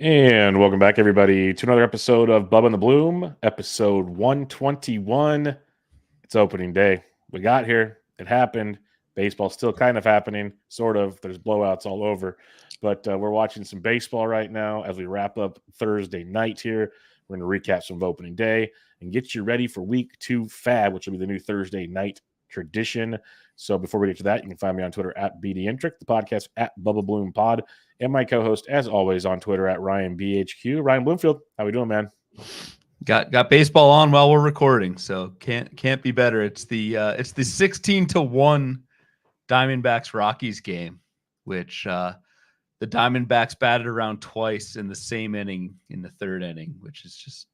And welcome back, everybody, to another episode of Bubba and the Bloom, episode 121. It's opening day. We got here. It happened. Baseball's still kind of happening, sort of. There's blowouts all over. But we're watching some baseball right now as we wrap up Thursday night here. We're going to recap some of opening day and get you ready for week 2 FAAB, which will be the new Thursday night tradition. So before we get to that, you can find me on Twitter at BDintric, the podcast at Bubba Bloom Pod, and my co-host, as always, on Twitter at RyanBHQ. Ryan Bloomfield, how we doing, man? Got baseball on while we're recording, so can't be better. It's the 16-1 Diamondbacks Rockies game, which the Diamondbacks batted around twice in the same inning in the third inning, which is just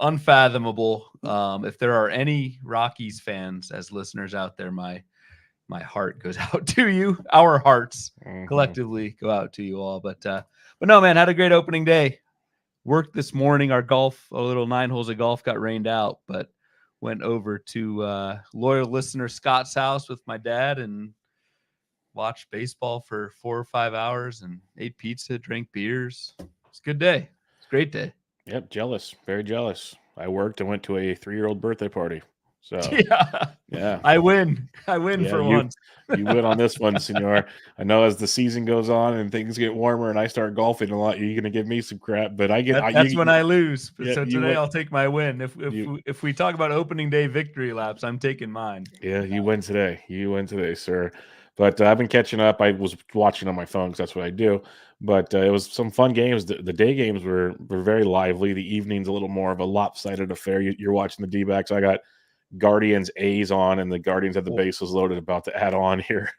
unfathomable. If there are any Rockies fans as listeners out there, my heart goes out to you. Our hearts collectively go out to you all. But no, man, had a great opening day. Worked this morning. Our golf, a little 9 holes of golf got rained out, but went over to loyal listener Scott's house with my dad and watched baseball for 4 or 5 hours and ate pizza, drank beers. It's a good day. It's a great day. Yep, jealous. Very jealous. I worked and went to a 3-year-old birthday party. So yeah. I win for once. You win on this one, senor. I know as the season goes on and things get warmer and I start golfing a lot, you're going to give me some crap, but I get that's when I lose. Yeah, so today I'll take my win. If we talk about opening day victory laps, I'm taking mine. Yeah, you win today. You win today, sir. But I've been catching up. I was watching on my phone because that's what I do. But it was some fun games. The day games were very lively. The evening's a little more of a lopsided affair. You're watching the D-backs. I got Guardians A's on, and the Guardians have the bases loaded about to add on here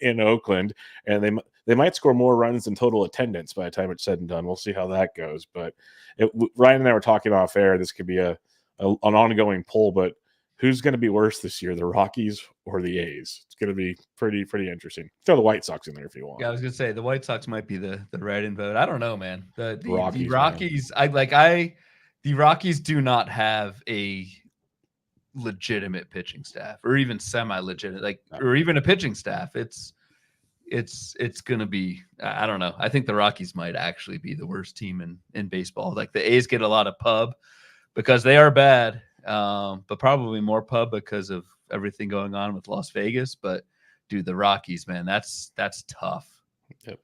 in Oakland, and they might score more runs than total attendance by the time it's said and done. We'll see how that goes. But Ryan and I were talking off air. This could be an ongoing poll, but who's going to be worse this year, the Rockies or the A's? It's going to be pretty interesting. Throw the White Sox in there if you want. Yeah, I was going to say the White Sox might be the write-in vote. I don't know, man. The Rockies, the Rockies do not have a legitimate pitching staff, or even semi-legitimate, or even a pitching staff. It's gonna be, I don't know. I think the Rockies might actually be the worst team in baseball. Like the A's get a lot of pub because they are bad, but probably more pub because of everything going on with Las Vegas. But dude, the Rockies, man, that's tough. Yep,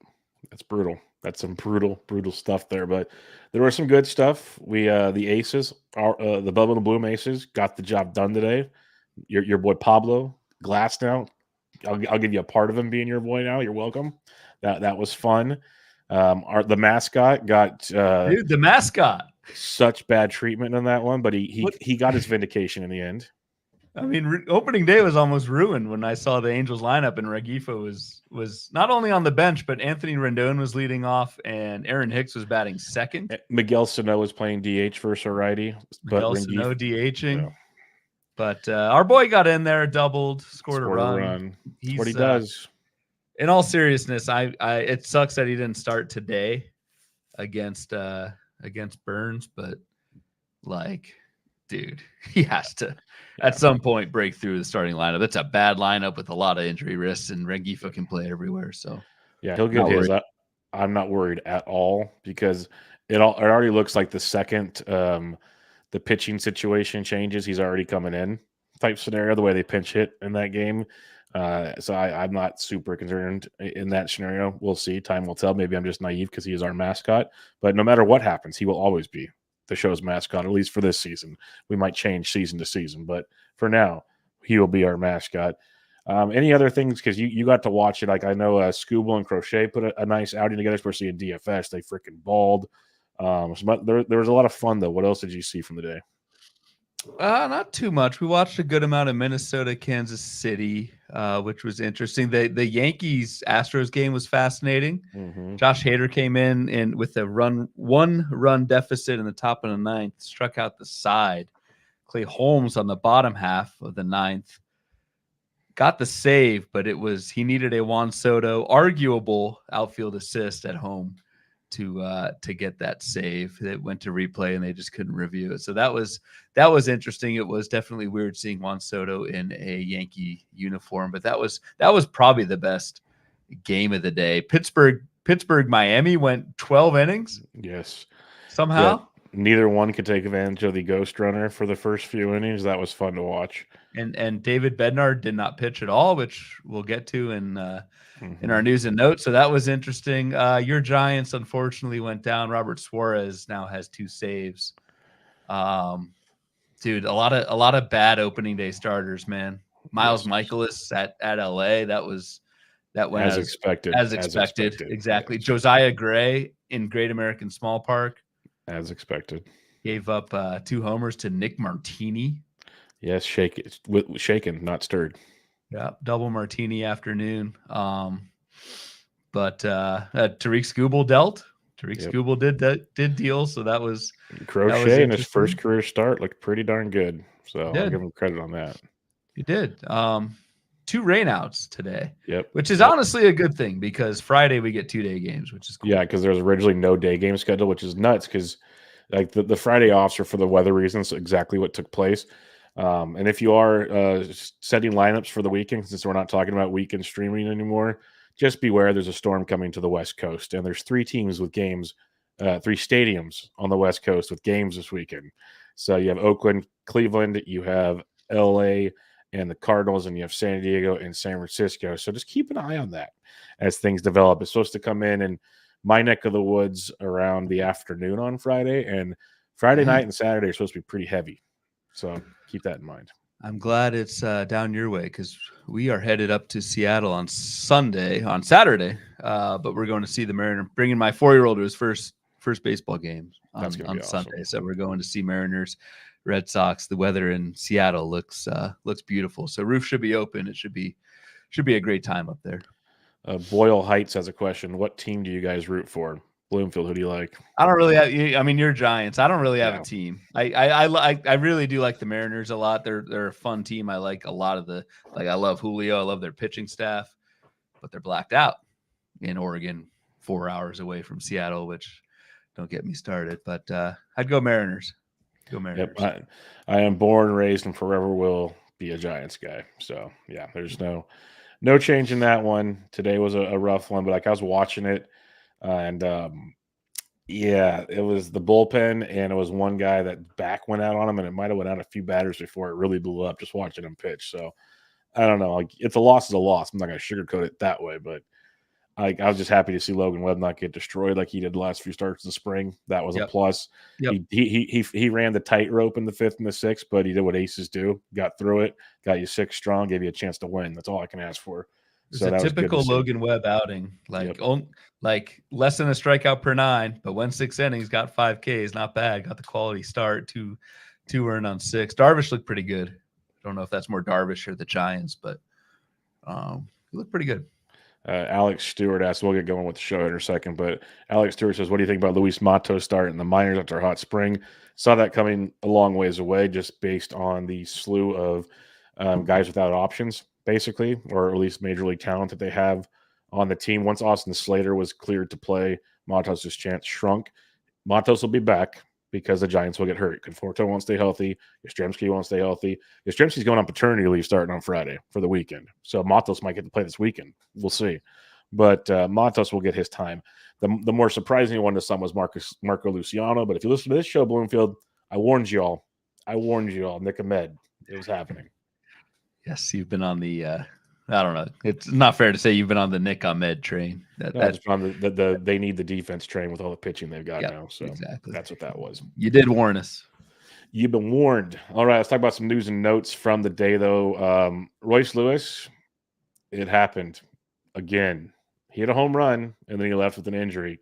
that's brutal. That's some brutal stuff there, but there was some good stuff. We the Aces, the Bubba and the Bloom Aces, got the job done today. Your boy Pablo Glass now. I'll give you a part of him being your boy now. You're welcome. That was fun. The mascot got dude, the mascot such bad treatment in that one, but he got his vindication in the end. I mean, opening day was almost ruined when I saw the Angels lineup and Rengifo was not only on the bench, but Anthony Rendon was leading off and Aaron Hicks was batting second. Miguel Sano was playing DH versus a righty. Miguel Sano DHing. Yeah. But our boy got in there, doubled, scored a run. That's what he does. In all seriousness, it sucks that he didn't start today against Burns, but dude, he has to at some point break through the starting lineup. That's a bad lineup with a lot of injury risks, and Rengifo can play everywhere. So yeah, he'll get his. I'm not worried at all because it already looks like the second the pitching situation changes, he's already coming in type scenario. The way they pinch hit in that game, so I'm not super concerned in that scenario. We'll see. Time will tell. Maybe I'm just naive because he is our mascot. But no matter what happens, he will always be the show's mascot, at least for this season. We might change season to season, but for now, he will be our mascot. Any other things? Because you got to watch it. Like I know Scooble and Crochet put a nice outing together, especially in DFS. They freaking balled. There was a lot of fun, though. What else did you see from the day? Not too much. We watched a good amount of Minnesota, Kansas City, which was interesting. The Yankees-Astros game was fascinating. Mm-hmm. Josh Hader came in with a one-run deficit in the top of the ninth, struck out the side. Clay Holmes on the bottom half of the ninth got the save, but he needed a Juan Soto arguable outfield assist at home to get that save. It went to replay and they just couldn't review it. So that was interesting. It was definitely weird seeing Juan Soto in a Yankee uniform, but that was probably the best game of the day. Pittsburgh Pittsburgh Miami went 12 innings Yes. somehow. Yeah. Neither one could take advantage of the ghost runner for the first few innings. That was fun to watch. And David Bednar did not pitch at all, which we'll get to in our news and notes. So that was interesting. Your Giants unfortunately went down. Robert Suarez now has 2 saves. Dude, a lot of bad opening day starters, man. Miles Michaelis at LA. That went as expected. As expected. Exactly. Yes. Josiah Gray in Great American Small Park. As expected. Gave up 2 homers to Nick Martini. Yes, shaken, not stirred. Yeah, double Martini afternoon. But Tariq Skubal dealt. Skubal did deal, so that was Crochet in his first career start looked pretty darn good. So I'll give him credit on that. He did. 2 rainouts today. Yep. Which is honestly a good thing because Friday we get 2-day games, which is cool. Yeah, because there was originally no day game schedule, which is nuts because like the Friday offs are for the weather reasons, exactly what took place. And if you are setting lineups for the weekend, since we're not talking about weekend streaming anymore, just beware there's a storm coming to the West Coast. And there's 3 teams with games, 3 stadiums on the West Coast with games this weekend. So you have Oakland, Cleveland, you have LA and the Cardinals, and you have San Diego and San Francisco. So just keep an eye on that as things develop. It's supposed to come in my neck of the woods around the afternoon on Friday, and Friday night and Saturday are supposed to be pretty heavy. So keep that in mind. I'm glad it's down your way because we are headed up to Seattle on Saturday. But we're going to see the Mariners, bringing my 4-year-old to his first baseball game on awesome. Sunday. So we're going to see Mariners, Red Sox. The weather in Seattle looks beautiful. So roof should be open. It should be a great time up there. Boyle Heights has a question. What team do you guys root for? Bloomfield, who do you like? I don't really have. I mean, you're Giants. I don't really have a team. I really do like the Mariners a lot. They're a fun team. I like a lot of I love Julio. I love their pitching staff, but they're blacked out in Oregon, 4 hours away from Seattle, which don't get me started. But I'd go Mariners. Go Mariners. Yep, I am born, raised, and forever will be a Giants guy. So yeah, there's no change in that one. Today was a rough one, but like I was watching it. And it was the bullpen, and it was one guy that back went out on him, and it might have went out a few batters before it really blew up just watching him pitch. So I don't know. Like, it's a loss is a loss. I'm not going to sugarcoat it that way, but I was just happy to see Logan Webb not get destroyed like he did the last few starts in the spring. That was a plus. Yep. He ran the tightrope in the 5th and the 6th, but he did what aces do. Got through it, got you 6 strong, gave you a chance to win. That's all I can ask for. It's a typical Logan Webb outing, like less than a strikeout per 9, but went 6 innings, got 5 Ks, not bad. Got the quality start, two earned on 6. Darvish looked pretty good. I don't know if that's more Darvish or the Giants, but he looked pretty good. Alex Stewart asked, we'll get going with the show in a second, but Alex Stewart says, what do you think about Luis Matos start in the minors after a hot spring? Saw that coming a long ways away just based on the slew of guys without options, basically, or at least major league talent that they have on the team. Once Austin Slater was cleared to play, Matos' chance shrunk. Matos will be back because the Giants will get hurt. Conforto won't stay healthy. Yastrzemski won't stay healthy. Yastrzemski's going on paternity leave starting on Friday for the weekend. So Matos might get to play this weekend. We'll see. But Matos will get his time. The more surprising one to some was Marco Luciano. But if you listen to this show, Bloomfield, I warned you all. Nick Ahmed. It was happening. Yes, you've been on the I don't know. It's not fair to say you've been on the Nick Ahmed train. That's on the they need the defense train with all the pitching they've got now. So exactly. That's what that was. You did warn us. You've been warned. All right, let's talk about some news and notes from the day, though. Royce Lewis, it happened again. He hit a home run, and then he left with an injury.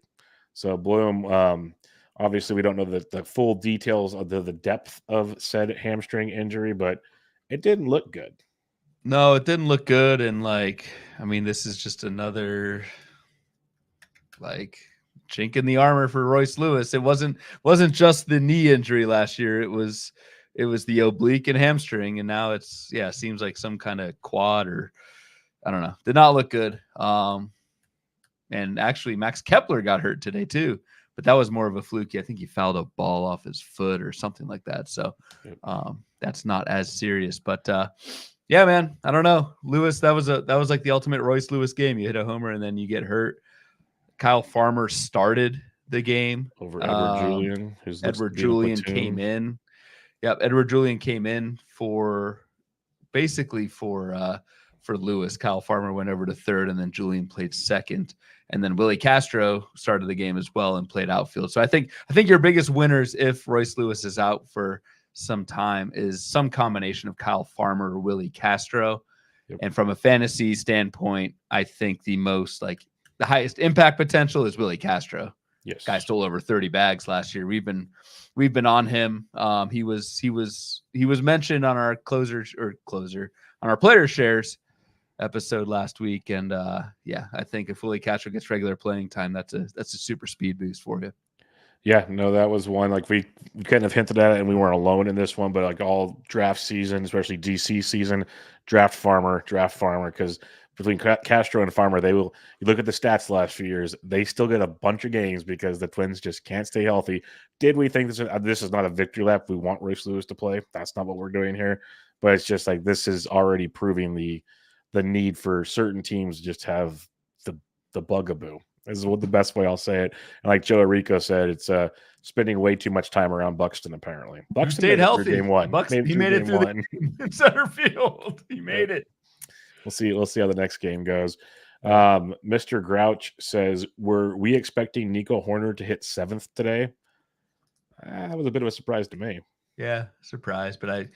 So Bloom, obviously we don't know the full details of the depth of said hamstring injury, but it didn't look good. No, it didn't look good. And this is just another chink in the armor for Royce Lewis. It wasn't just the knee injury last year. It was the oblique and hamstring. And now seems like some kind of quad or I don't know. Did not look good. And actually Max Kepler got hurt today too, but that was more of a fluky. I think he fouled a ball off his foot or something like that. So that's not as serious, but yeah, man, I don't know. Lewis, that was like the ultimate Royce Lewis game. You hit a homer and then you get hurt. Kyle Farmer started the game over Edward Julian, who's Edward Julian came in. Yep, Edward Julian came in for Lewis. Kyle Farmer went over to third, and then Julian played second, and then Willie Castro started the game as well and played outfield. So I think your biggest winners, if Royce Lewis is out for some time, is some combination of Kyle Farmer or Willie Castro. Yep. And from a fantasy standpoint, I think the highest impact potential is Willie Castro. Yes, Guy stole over 30 bags last year. We've been on him. He was mentioned on our on our player shares episode last week, and I think if Willie Castro gets regular playing time, that's a super speed boost for you. Yeah, no, that was one, like we kind of hinted at it, and we weren't alone in this one, but like all draft season, especially DC season, draft Farmer, because between Castro and Farmer, you look at the stats the last few years, they still get a bunch of games because the Twins just can't stay healthy. Did we think this is not a victory lap? We want Royce Lewis to play. That's not what we're doing here. But it's just like this is already proving the need for certain teams to just have the bugaboo. This is the best way I'll say it. And like Joe Arrico said, it's spending way too much time around Buxton, apparently. Buxton stayed healthy. Game one. He made it through the center field. He made it. We'll see how the next game goes. Mr. Grouch says, were we expecting Nico Horner to hit 7th today? That was a bit of a surprise to me. Yeah, surprise, but I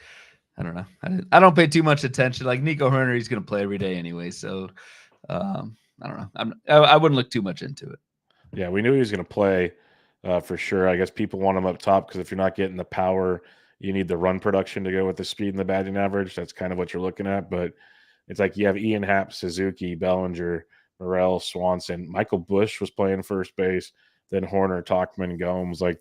don't know. I don't pay too much attention. Like Nico Horner, he's going to play every day anyway, so I don't know. I wouldn't look too much into it. Yeah, we knew he was going to play for sure. I guess people want him up top because if you're not getting the power, you need the run production to go with the speed and the batting average. That's kind of what you're looking at, but it's like you have Ian Happ, Suzuki, Bellinger, Morel, Swanson. Michael Busch was playing first base. Then Horner, Tauchman, Gomes. Like,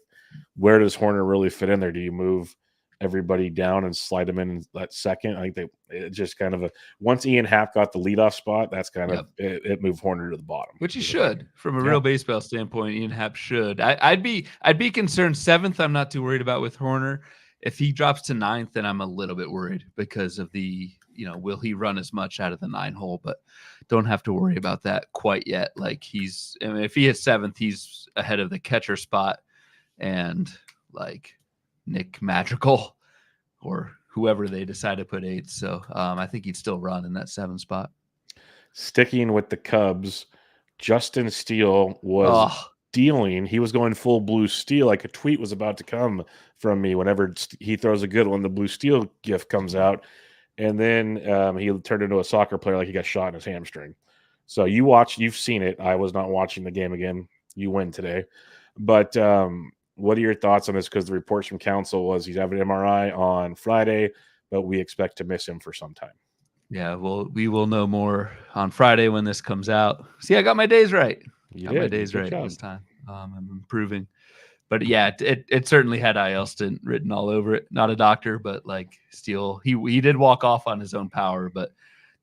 where does Horner really fit in there? Do you move everybody down and slide them in that second? I think it just kind of once Ian Happ got the leadoff spot, that's kind of it moved Horner to the bottom. Which he should, from a real baseball standpoint. Ian Happ should. I'd be concerned 7th. I'm not too worried about with Horner. If he drops to 9th, then I'm a little bit worried because of the. Will he run as much out of the 9 hole? But don't have to worry about that quite yet. Like if he hits 7th, he's ahead of the catcher spot and like Nick Madrigal or whoever they decide to put 8th. So I think he'd still run in that 7 spot. Sticking with the Cubs, Justin Steele was dealing. He was going full blue steel. Like a tweet was about to come from me whenever he throws a good one. The blue steel gif comes out. And then he turned into a soccer player like he got shot in his hamstring. So you've seen it. I was not watching the game again. You win today. But what are your thoughts on this? Because the reports from Council was he's having an MRI on Friday, but we expect to miss him for some time. Yeah, well, we will know more on Friday when this comes out. See, I got my days right. My days right this time. I'm improving. But yeah, it certainly had IL stint written all over it. Not a doctor, but like Steele, he did walk off on his own power, but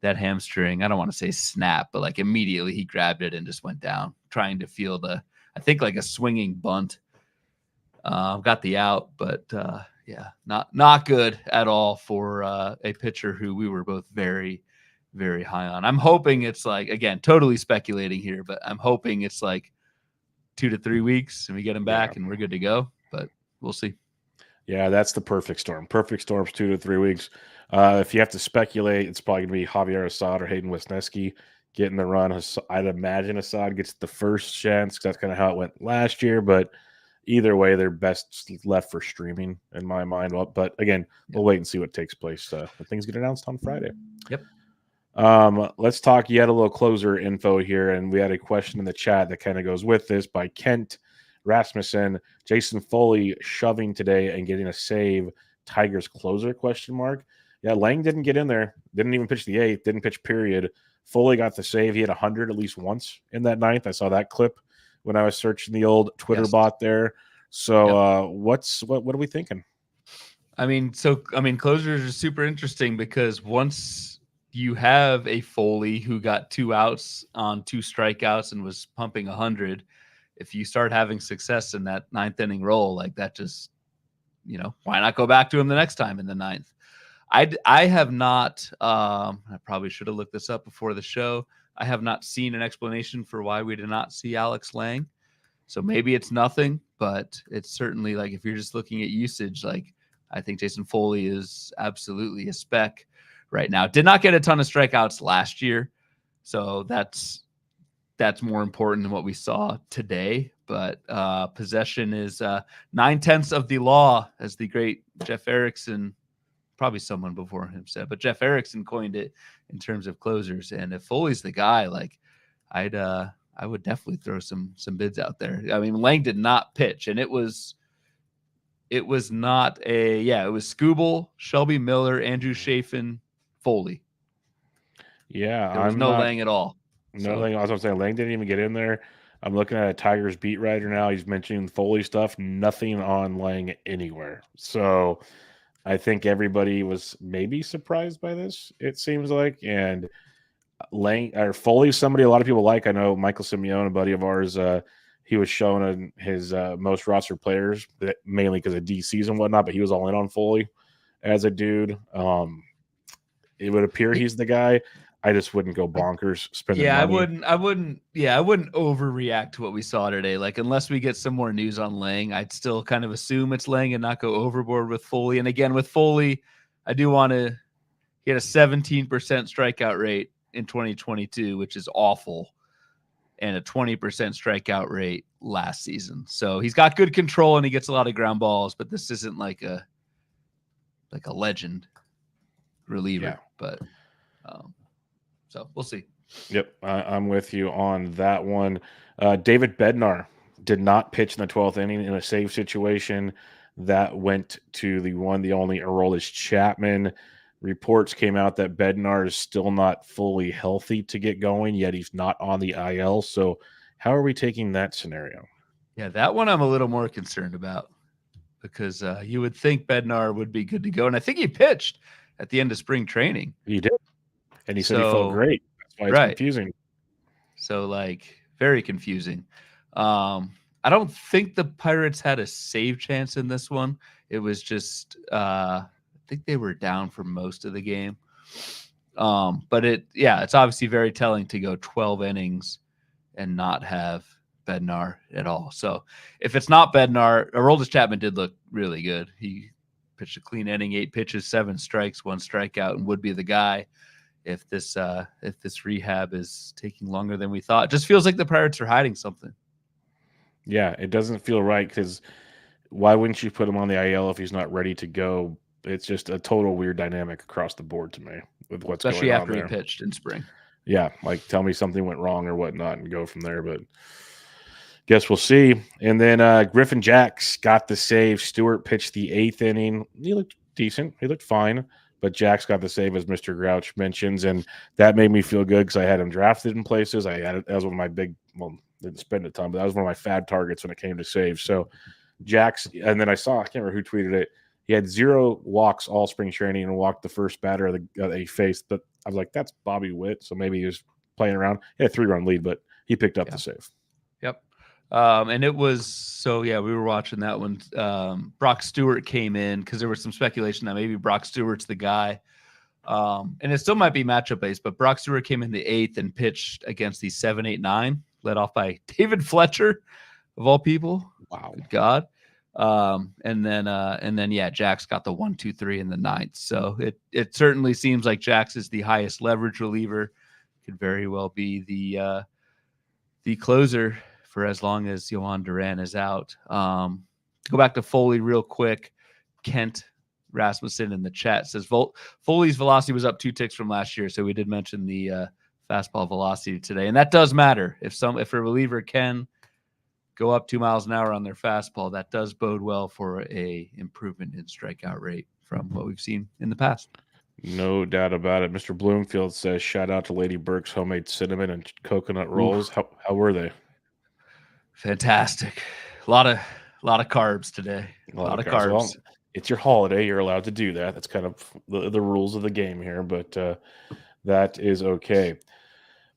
that hamstring, I don't want to say snap, but like immediately he grabbed it and just went down, trying to field I think like a swinging bunt. Got the out, but not good at all for a pitcher who we were both very, very high on. I'm hoping it's like, again, totally speculating here, but I'm hoping it's like 2 to 3 weeks and we get him back and we're good to go, but we'll see. Yeah, that's the perfect storm. Perfect storm's 2 to 3 weeks. If you have to speculate, it's probably going to be Javier Assad or Hayden Wesneski getting the run. I'd imagine Assad gets the first chance because that's kind of how it went last year, but either way, they're best left for streaming in my mind. Well, but again, we'll wait and see what takes place when things get announced on Friday. Yep. Let's talk. You had a little closer info here, and we had a question in the chat that kind of goes with this by Kent Rasmussen. Jason Foley shoving today and getting a save. Tigers closer ? Yeah, Lang didn't get in there. Didn't even pitch the 8th. Didn't pitch period. Foley got the save. He had 100 at least once in that 9th. I saw that clip when I was searching the old Twitter bot there. So what are we thinking? Closers are super interesting because once you have a Foley who got 2 outs on 2 strikeouts and was pumping 100, if you start having success in that 9th inning role, like that just, why not go back to him the next time in the 9th? I have not, I probably should have looked this up before the show. I have not seen an explanation for why we did not see Alex Lang. So maybe it's nothing, but it's certainly like if you're just looking at usage, like I think Jason Foley is absolutely a spec right now. Did not get a ton of strikeouts last year, so that's more important than what we saw today. But possession is 9/10 of the law, as the great Jeff Erickson, probably someone before him said, but Jeff Erickson coined it in terms of closers. And if Foley's the guy, like I would definitely throw some bids out there. I mean, Lang did not pitch, and it was not it was Skubal, Shelby Miller, Andrew Chafin, Foley. Yeah, there was no Lang at all. No, Lang. I was going to say Lang didn't even get in there. I'm looking at a Tigers beat writer now. He's mentioning Foley stuff. Nothing on Lang anywhere. So I think everybody was maybe surprised by this. It seems like, and Lang or Foley's somebody a lot of people like. I know Michael Simeone, a buddy of ours. He was shown in his most roster players, mainly because of DCs and whatnot. But he was all in on Foley as a dude. It would appear he's the guy. I just wouldn't go bonkers spending money. I wouldn't overreact to what we saw today. Like, unless we get some more news on Lang, I'd still kind of assume it's Lang and not go overboard with Foley. And again, with Foley, I do want to get a 17% strikeout rate in 2022, which is awful, and a 20% strikeout rate last season. So he's got good control and he gets a lot of ground balls, but this isn't like a legend reliever. Yeah. But so we'll see. Yep, I'm with you on that one. David Bednar did not pitch in the 12th inning in a save situation. That went to the one, the only Aroldis Chapman. Reports came out that Bednar is still not fully healthy to get going, yet he's not on the IL. So how are we taking that scenario? Yeah, that one I'm a little more concerned about because you would think Bednar would be good to go. And I think he pitched at the end of spring training. He did. And he said he felt great. That's why it's confusing. So, like, very confusing. I don't think the Pirates had a save chance in this one. It was just, I think they were down for most of the game. But it's obviously very telling to go 12 innings and not have Bednar at all. So, if it's not Bednar, Aroldis Chapman did look really good. He pitched a clean inning, 8 pitches, 7 strikes, 1 strikeout, and would be the guy. If this rehab is taking longer than we thought. It just feels like the Pirates are hiding something. Yeah, it doesn't feel right because why wouldn't you put him on the IL if he's not ready to go? It's just a total weird dynamic across the board to me with what's especially going on after there. He pitched in spring. Yeah, like tell me something went wrong or whatnot and go from there. But guess we'll see. And then Griffin Jax got the save. Stewart pitched the 8th inning. He looked decent. He looked fine. But Jax got the save, as Mr. Grouch mentions, and that made me feel good because I had him drafted in places. That was one of my didn't spend a ton, but that was one of my fad targets when it came to saves. So Jax, and then I can't remember who tweeted it. He had 0 walks all spring training and walked the first batter that he faced. But I was like, that's Bobby Witt, so maybe he was playing around. He had a 3-run lead, but he picked up the save. Yep. And it was we were watching that one. Brock Stewart came in because there was some speculation that maybe Brock Stewart's the guy. And it still might be matchup based, but Brock Stewart came in the 8th and pitched against the 7-8-9, led off by David Fletcher, of all people. Wow. Good God. And then Jax got the 1, 2, 3 in the 9th. So it certainly seems like Jax is the highest leverage reliever. Could very well be the closer for as long as Yohan Duran is out. Go back to Foley real quick. Kent Rasmussen in the chat says Foley's velocity was up 2 ticks from last year. So we did mention the fastball velocity today, and that does matter. If a reliever can go up 2 miles an hour on their fastball, that does bode well for a improvement in strikeout rate from what we've seen in the past. No doubt about it. Mr. Bloomfield says, shout out to Lady Burke's homemade cinnamon and coconut rolls. How were they? Fantastic. A lot of carbs today. A lot of carbs. Well, it's your holiday. You're allowed to do that. That's kind of the rules of the game here, but that is okay.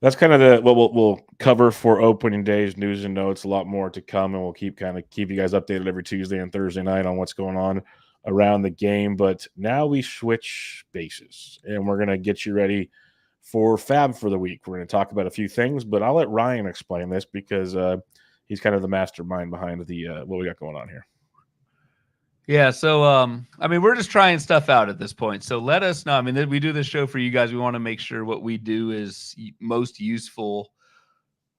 That's kind of what we'll cover for opening days, news and notes. A lot more to come, and we'll keep you guys updated every Tuesday and Thursday night on what's going on around the game. But now we switch bases, and we're going to get you ready for FAAB for the week. We're going to talk about a few things, but I'll let Ryan explain this because he's kind of the mastermind behind the what we got going on here. Yeah, so I mean, we're just trying stuff out at this point. So let us know. I mean, we do this show for you guys. We want to make sure what we do is most useful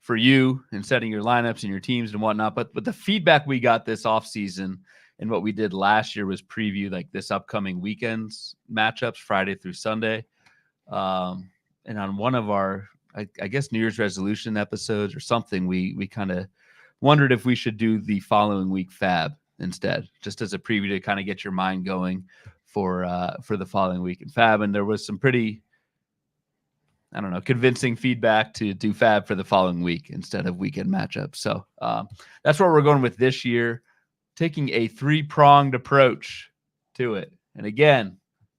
for you in setting your lineups and your teams and whatnot. But the feedback we got this offseason and what we did last year was preview like this upcoming weekend's matchups, Friday through Sunday. And on one of our, I guess, New Year's resolution episodes or something, we kind of wondered if we should do the following week FAAB instead, just as a preview to kind of get your mind going for the following week in FAAB. And there was some pretty, I don't know, convincing feedback to do FAAB for the following week instead of weekend matchups. So that's what we're going with this year, taking a 3-pronged approach to it. And again,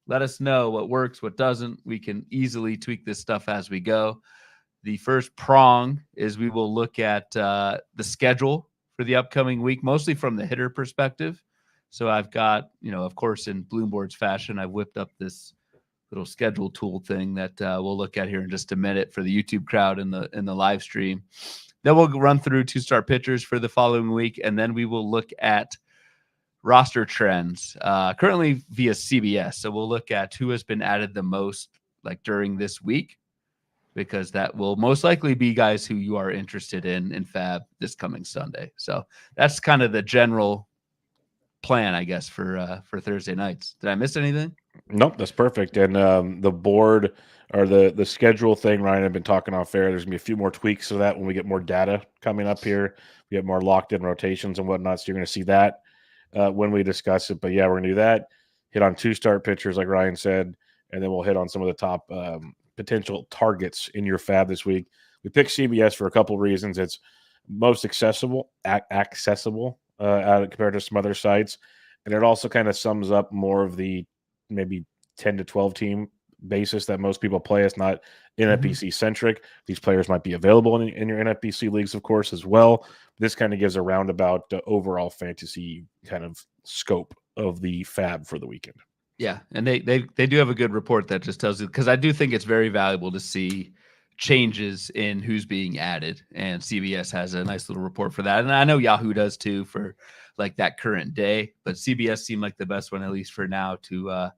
let us know what works, what doesn't. We can easily tweak this stuff as we go. The first prong is we will look at the schedule for the upcoming week, mostly from the hitter perspective. So I've got, of course, in Bloomboard's fashion, I've whipped up this little schedule tool thing that we'll look at here in just a minute for the YouTube crowd in the live stream. Then we'll run through 2-start pitchers for the following week, and then we will look at roster trends currently via CBS. So we'll look at who has been added the most like during this week, because that will most likely be guys who you are interested in FAAB this coming Sunday. So that's kind of the general plan, I guess, for Thursday nights. Did I miss anything? Nope, that's perfect. And the board or the schedule thing, Ryan, I've been talking off air. There's going to be a few more tweaks to that when we get more data coming up here. We get more locked in rotations and whatnot. So you're going to see that when we discuss it. But yeah, we're going to do that. Hit on 2-start pitchers, like Ryan said, and then we'll hit on some of the top potential targets in your FAAB this week. We picked CBS for a couple of reasons. It's most accessible compared to some other sites, and it also kind of sums up more of the maybe 10 to 12 team basis that most people play. It's not NFBC centric. These players might be available in your NFBC leagues, of course, as well. This kind of gives a roundabout overall fantasy kind of scope of the FAAB for the weekend. Yeah, and they do have a good report that just tells you, because I do think it's very valuable to see changes in who's being added, and CBS has a nice little report for that. And I know Yahoo does too for like that current day, but CBS seemed like the best one, at least for now, to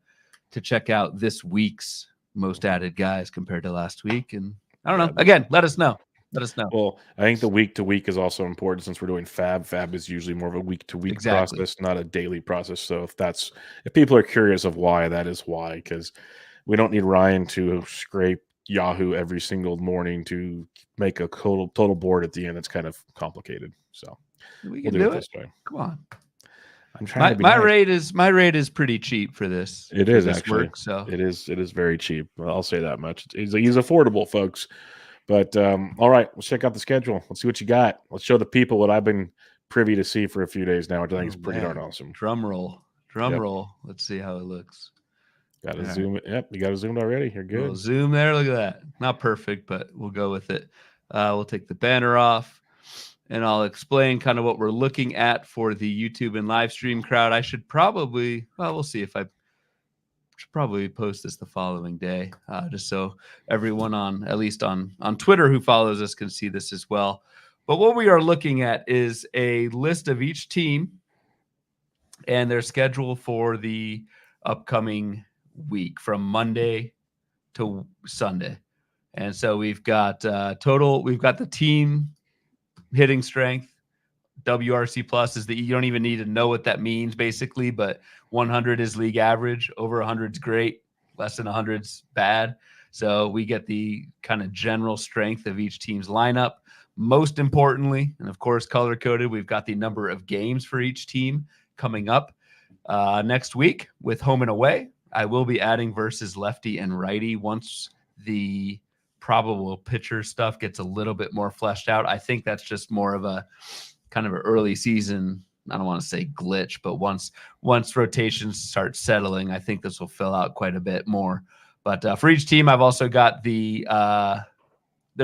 check out this week's most added guys compared to last week. And I don't know. Again, let us know. Let us know. Well, I think the week-to-week is also important since we're doing FAAB. FAAB is usually more of a week-to-week process, not a daily process. So if people are curious of why, that is why, because we don't need Ryan to scrape Yahoo every single morning to make a total board at the end. It's kind of complicated. So we can do it this way. Come on. I'm trying to be my rate is pretty cheap for this. It is actually. So it is very cheap. I'll say that much. He's affordable, folks. But all right, let's check out the schedule. Let's see what you got. Let's show the people what I've been privy to see for a few days now, which I think is pretty darn awesome. Drum roll. Let's see how it looks. Got to zoom it. Yep, you got to zoom already. You're good. We'll zoom there. Look at that. Not perfect, but we'll go with it. We'll take the banner off, and I'll explain kind of what we're looking at for the YouTube and live stream crowd. I should probably, we'll see if I should probably post this the following day, just so everyone at least on Twitter who follows us can see this as well. But what we are looking at is a list of each team and their schedule for the upcoming week from Monday to Sunday. And so we've got we've got the team hitting strength. WRC plus is you don't even need to know what that means basically, but 100 is league average. Over 100 is great. Less than 100 is bad. So we get the kind of general strength of each team's lineup. Most importantly, and of course color coded, we've got the number of games for each team coming up next week with home and away. I will be adding versus lefty and righty once the probable pitcher stuff gets a little bit more fleshed out. I think that's just more of a kind of an early season, I don't want to say glitch, but once rotations start settling, I think this will fill out quite a bit more. But for each team, I've also got their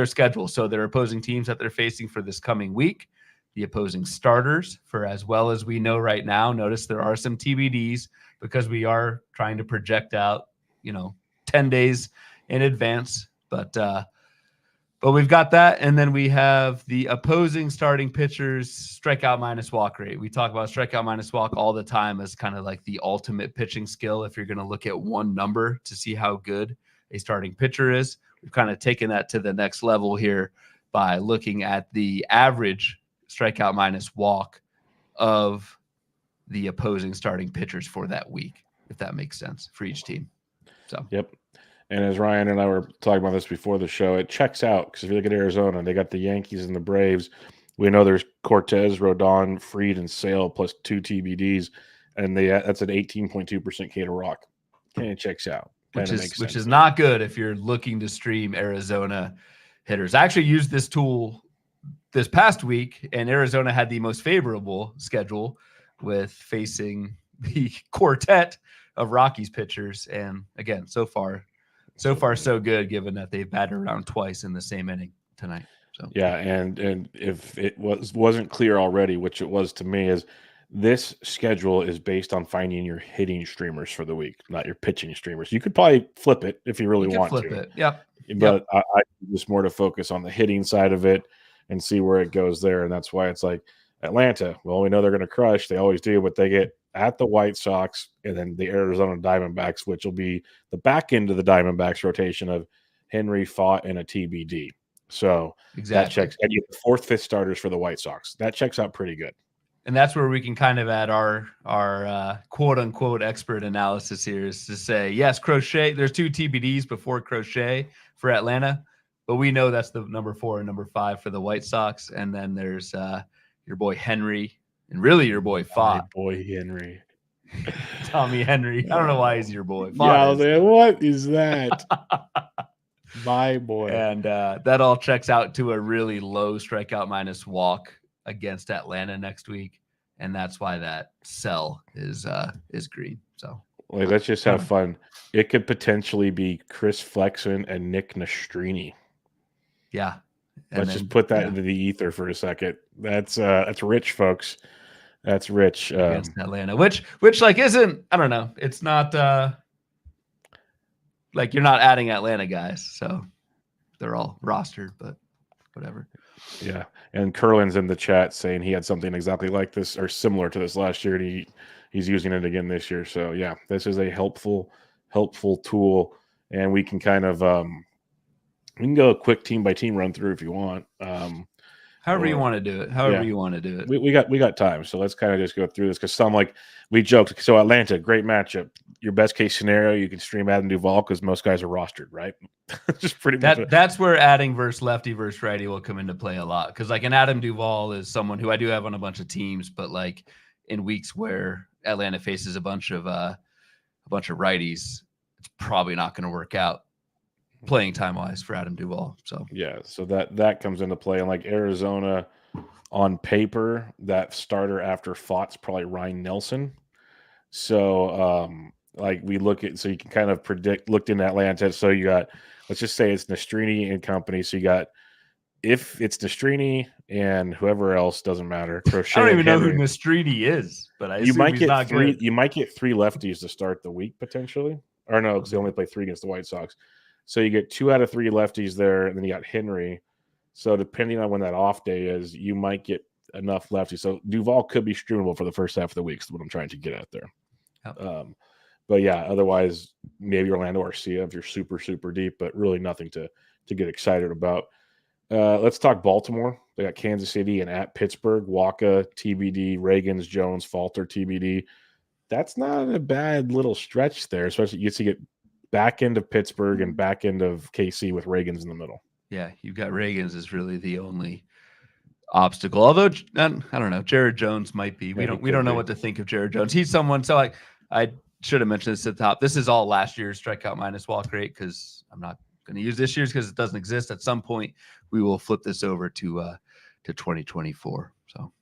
schedule. So their opposing teams that they're facing for this coming week, the opposing starters for as well as we know right now. Notice there are some TBDs because we are trying to project out, 10 days in advance But we've got that, and then we have the opposing starting pitchers strikeout minus walk rate. We talk about strikeout minus walk all the time as kind of like the ultimate pitching skill. If you're going to look at one number to see how good a starting pitcher is, we've kind of taken that to the next level here by looking at the average strikeout minus walk of the opposing starting pitchers for that week, if that makes sense for each team. So, yep. And as Ryan and I were talking about this before the show, it checks out because if you look at Arizona, they got the Yankees and the Braves. We know there's Cortez, Rodon, Fried, and Sale plus 2 TBDs, and that's an 18.2% K to Rock. And it checks out. Which is not good if you're looking to stream Arizona hitters. I actually used this tool this past week, and Arizona had the most favorable schedule with facing the quartet of Rockies pitchers. And again, so far so good, given that they've batted around twice in the same inning tonight. So yeah, and if it wasn't clear already, which it was to me, is this schedule is based on finding your hitting streamers for the week, not your pitching streamers. You could probably flip it if you really want flip to. It. Yep. But I just more to focus on the hitting side of it and see where it goes there. And that's why it's like Atlanta. Well, we know they're going to crush. They always do, but they get at the White Sox and then the Arizona Diamondbacks, which will be the back end of the Diamondbacks rotation of Henry, Fott, and a TBD. So that checks. And you have 4th, 5th starters for the White Sox. That checks out pretty good. And that's where we can kind of add our quote unquote expert analysis here, is to say, yes, Crochet, there's 2 TBDs before Crochet for Atlanta, but we know that's the number 4 and number 5 for the White Sox. And then there's your boy Henry and really your boy Fott. My boy Henry. Tommy Henry. I don't know why he's your boy. Yeah, man, what is that? My boy. And that all checks out to a really low strikeout minus walk against Atlanta next week, and that's why that sell is green. So let's just have fun. It could potentially be Chris Flexen and Nick Nastrini. Yeah. Let's just put that into the ether for a second. That's rich, folks. That's rich against Atlanta, which like isn't, I don't know. It's not like you're not adding Atlanta guys, so they're all rostered, but whatever. Yeah, and Curlin's in the chat saying he had something exactly like this or similar to this last year, and he's using it again this year. So yeah, this is a helpful tool, and we can kind of we can go a quick team by team run through if you want. However you want to do it. However you want to do it. We got time, so let's kind of just go through this because some like we joked. So Atlanta, great matchup. Your best case scenario, you can stream Adam Duvall because most guys are rostered, right? Just pretty much. That's where adding versus lefty versus righty will come into play a lot, because like an Adam Duvall is someone who I do have on a bunch of teams, but like in weeks where Atlanta faces a bunch of righties, it's probably not going to work out playing time wise for Adam Duvall. So yeah, so that comes into play. And like Arizona, on paper, that starter after Fott's probably Ryan Nelson. So like we look at, so you can kind of looked in Atlanta. So you got, let's just say it's Nastrini and company. So you got, if it's Nastrini and whoever else, doesn't matter. Crochet, I don't even know who Nastrini is, but I you might get three. Good. You might get 3 lefties to start the week potentially, or no, because they only play 3 against the White Sox. So you get 2 out of 3 lefties there, and then you got Henry. So depending on when that off day is, you might get enough lefties. So Duvall could be streamable for the first half of the week. Is what I'm trying to get at there. Yep. But yeah, otherwise maybe Orlando Arcia if you're super, super deep, but really nothing to get excited about. Let's talk Baltimore. They got Kansas City and at Pittsburgh. Waka, TBD, Reagans, Jones, Falter, TBD. That's not a bad little stretch there, especially you get back end of Pittsburgh and back end of KC with Reagans in the middle. Yeah, you've got Reagans is really the only obstacle. Although I don't know, Jared Jones might be. We don't know what to think of Jared Jones. He's someone. So I should have mentioned this at the top. This is all last year's strikeout minus walk rate because I'm not going to use this year's because it doesn't exist. At some point, we will flip this over to 2024. So,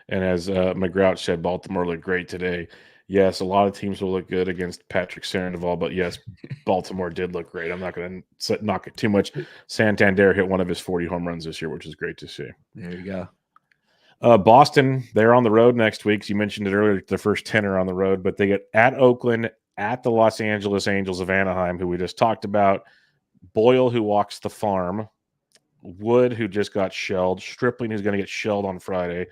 and as McGrouch said, Baltimore looked great today. Yes, a lot of teams will look good against Patrick Sandoval, but yes, Baltimore did look great. I'm not going to knock it too much. Santander hit one of his 40 home runs this year, which is great to see. There you go. Boston, they're on the road next week. So you mentioned it earlier, the first 10 are on the road, but they get at Oakland, at the Los Angeles Angels of Anaheim, who we just talked about. Boyle, who walks the farm, Wood, who just got shelled, Stripling, who's going to get shelled on Friday,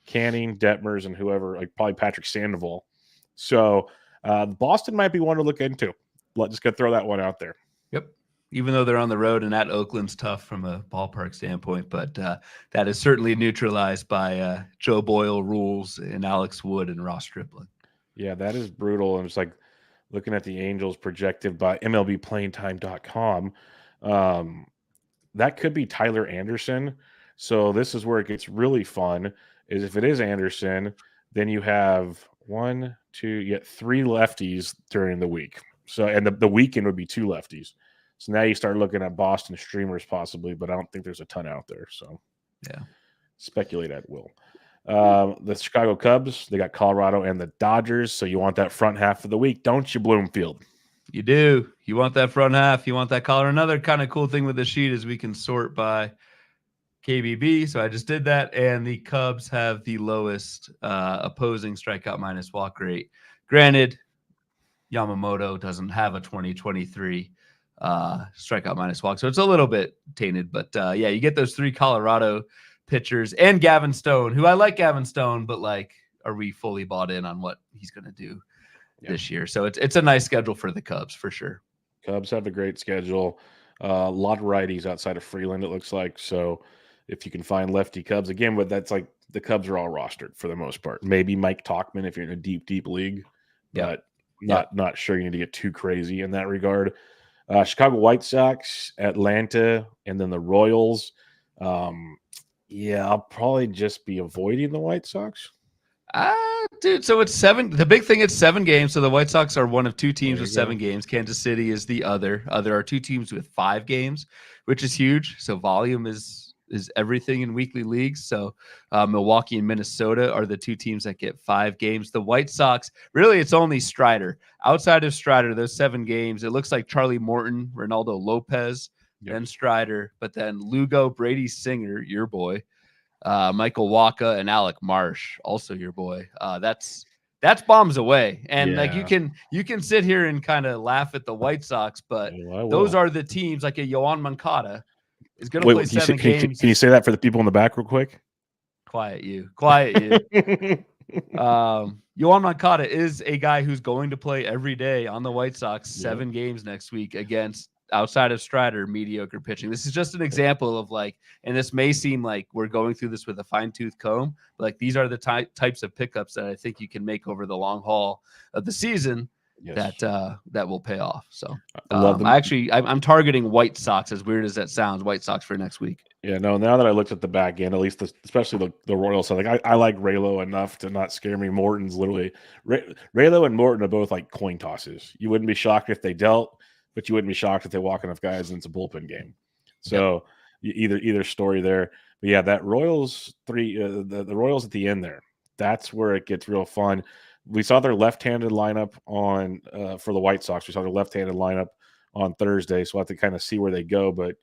Canning, Detmers, and whoever, like probably Patrick Sandoval. So Boston might be one to look into. Just going to throw that one out there. Yep. Even though they're on the road and at Oakland's tough from a ballpark standpoint, but that is certainly neutralized by Joe Boyle rules and Alex Wood and Ross Stripling. Yeah, that is brutal. And it's like looking at the Angels projected by MLBPlayingTime.com. That could be Tyler Anderson. So this is where it gets really fun. Is if it is Anderson, then you have 3 lefties during the week. So and the weekend would be 2 lefties. So now you start looking at Boston streamers possibly, but I don't think there's a ton out there. So yeah, speculate at will. The Chicago Cubs, they got Colorado and the Dodgers. So you want that front half of the week, don't you, Bloomfield? You do. You want that front half. You want that color. Another kind of cool thing with the sheet is we can sort by KBB. So I just did that. And the Cubs have the lowest opposing strikeout minus walk rate. Granted, Yamamoto doesn't have a 2023 strikeout minus walk. So it's a little bit tainted. But yeah, you get those 3 Colorado pitchers and Gavin Stone, who I like Gavin Stone, but like, are we fully bought in on what he's going to do this year? So it's a nice schedule for the Cubs for sure. Cubs have a great schedule. A lot of righties outside of Freeland, it looks like. So if you can find lefty Cubs again, but that's like the Cubs are all rostered for the most part. Maybe Mike Tauchman if you're in a deep league, but not sure you need to get too crazy in that regard. Chicago White Sox, Atlanta, and then the Royals. I'll probably just be avoiding the White Sox. Dude, so it's 7. The big thing, it's 7 games. So the White Sox are one of 2 teams with 7 games. Kansas City is the other. There are 2 teams with 5 games, which is huge. So volume is everything in weekly leagues. So Milwaukee and Minnesota are the 2 teams that get 5 games. The White Sox, really, it's only Strider. Outside of Strider, those 7 games, it looks like Charlie Morton, Ronaldo Lopez, then Strider, but then Lugo, Brady Singer, your boy, Michael Wacha, and Alec Marsh, also your boy. That's bombs away. And like you can sit here and kind of laugh at the White Sox, but those are the teams like a Yoan Moncada is going to play 7 games. Can you say that for the people in the back real quick? Quiet you. Yoan Moncada is a guy who's going to play every day on the White Sox 7 games next week against, outside of Strider, mediocre pitching. This is just an example of like, and this may seem like we're going through this with a fine-tooth comb, but like these are the types of pickups that I think you can make over the long haul of the season that will pay off. So I'm targeting White Sox, as weird as that sounds, White Sox for next week. Yeah, no, now that I looked at the back end, at least especially the Royals side, like I like Raylo enough to not scare me. Morton's literally Raylo and Morton are both like coin tosses. You wouldn't be shocked if they dealt, but you wouldn't be shocked if they walk enough guys into a bullpen game. So either story there. But yeah, that Royals the Royals at the end there, that's where it gets real fun. We saw their left-handed lineup on for the White Sox. We saw their left-handed lineup on Thursday, so we'll have to kind of see where they go. But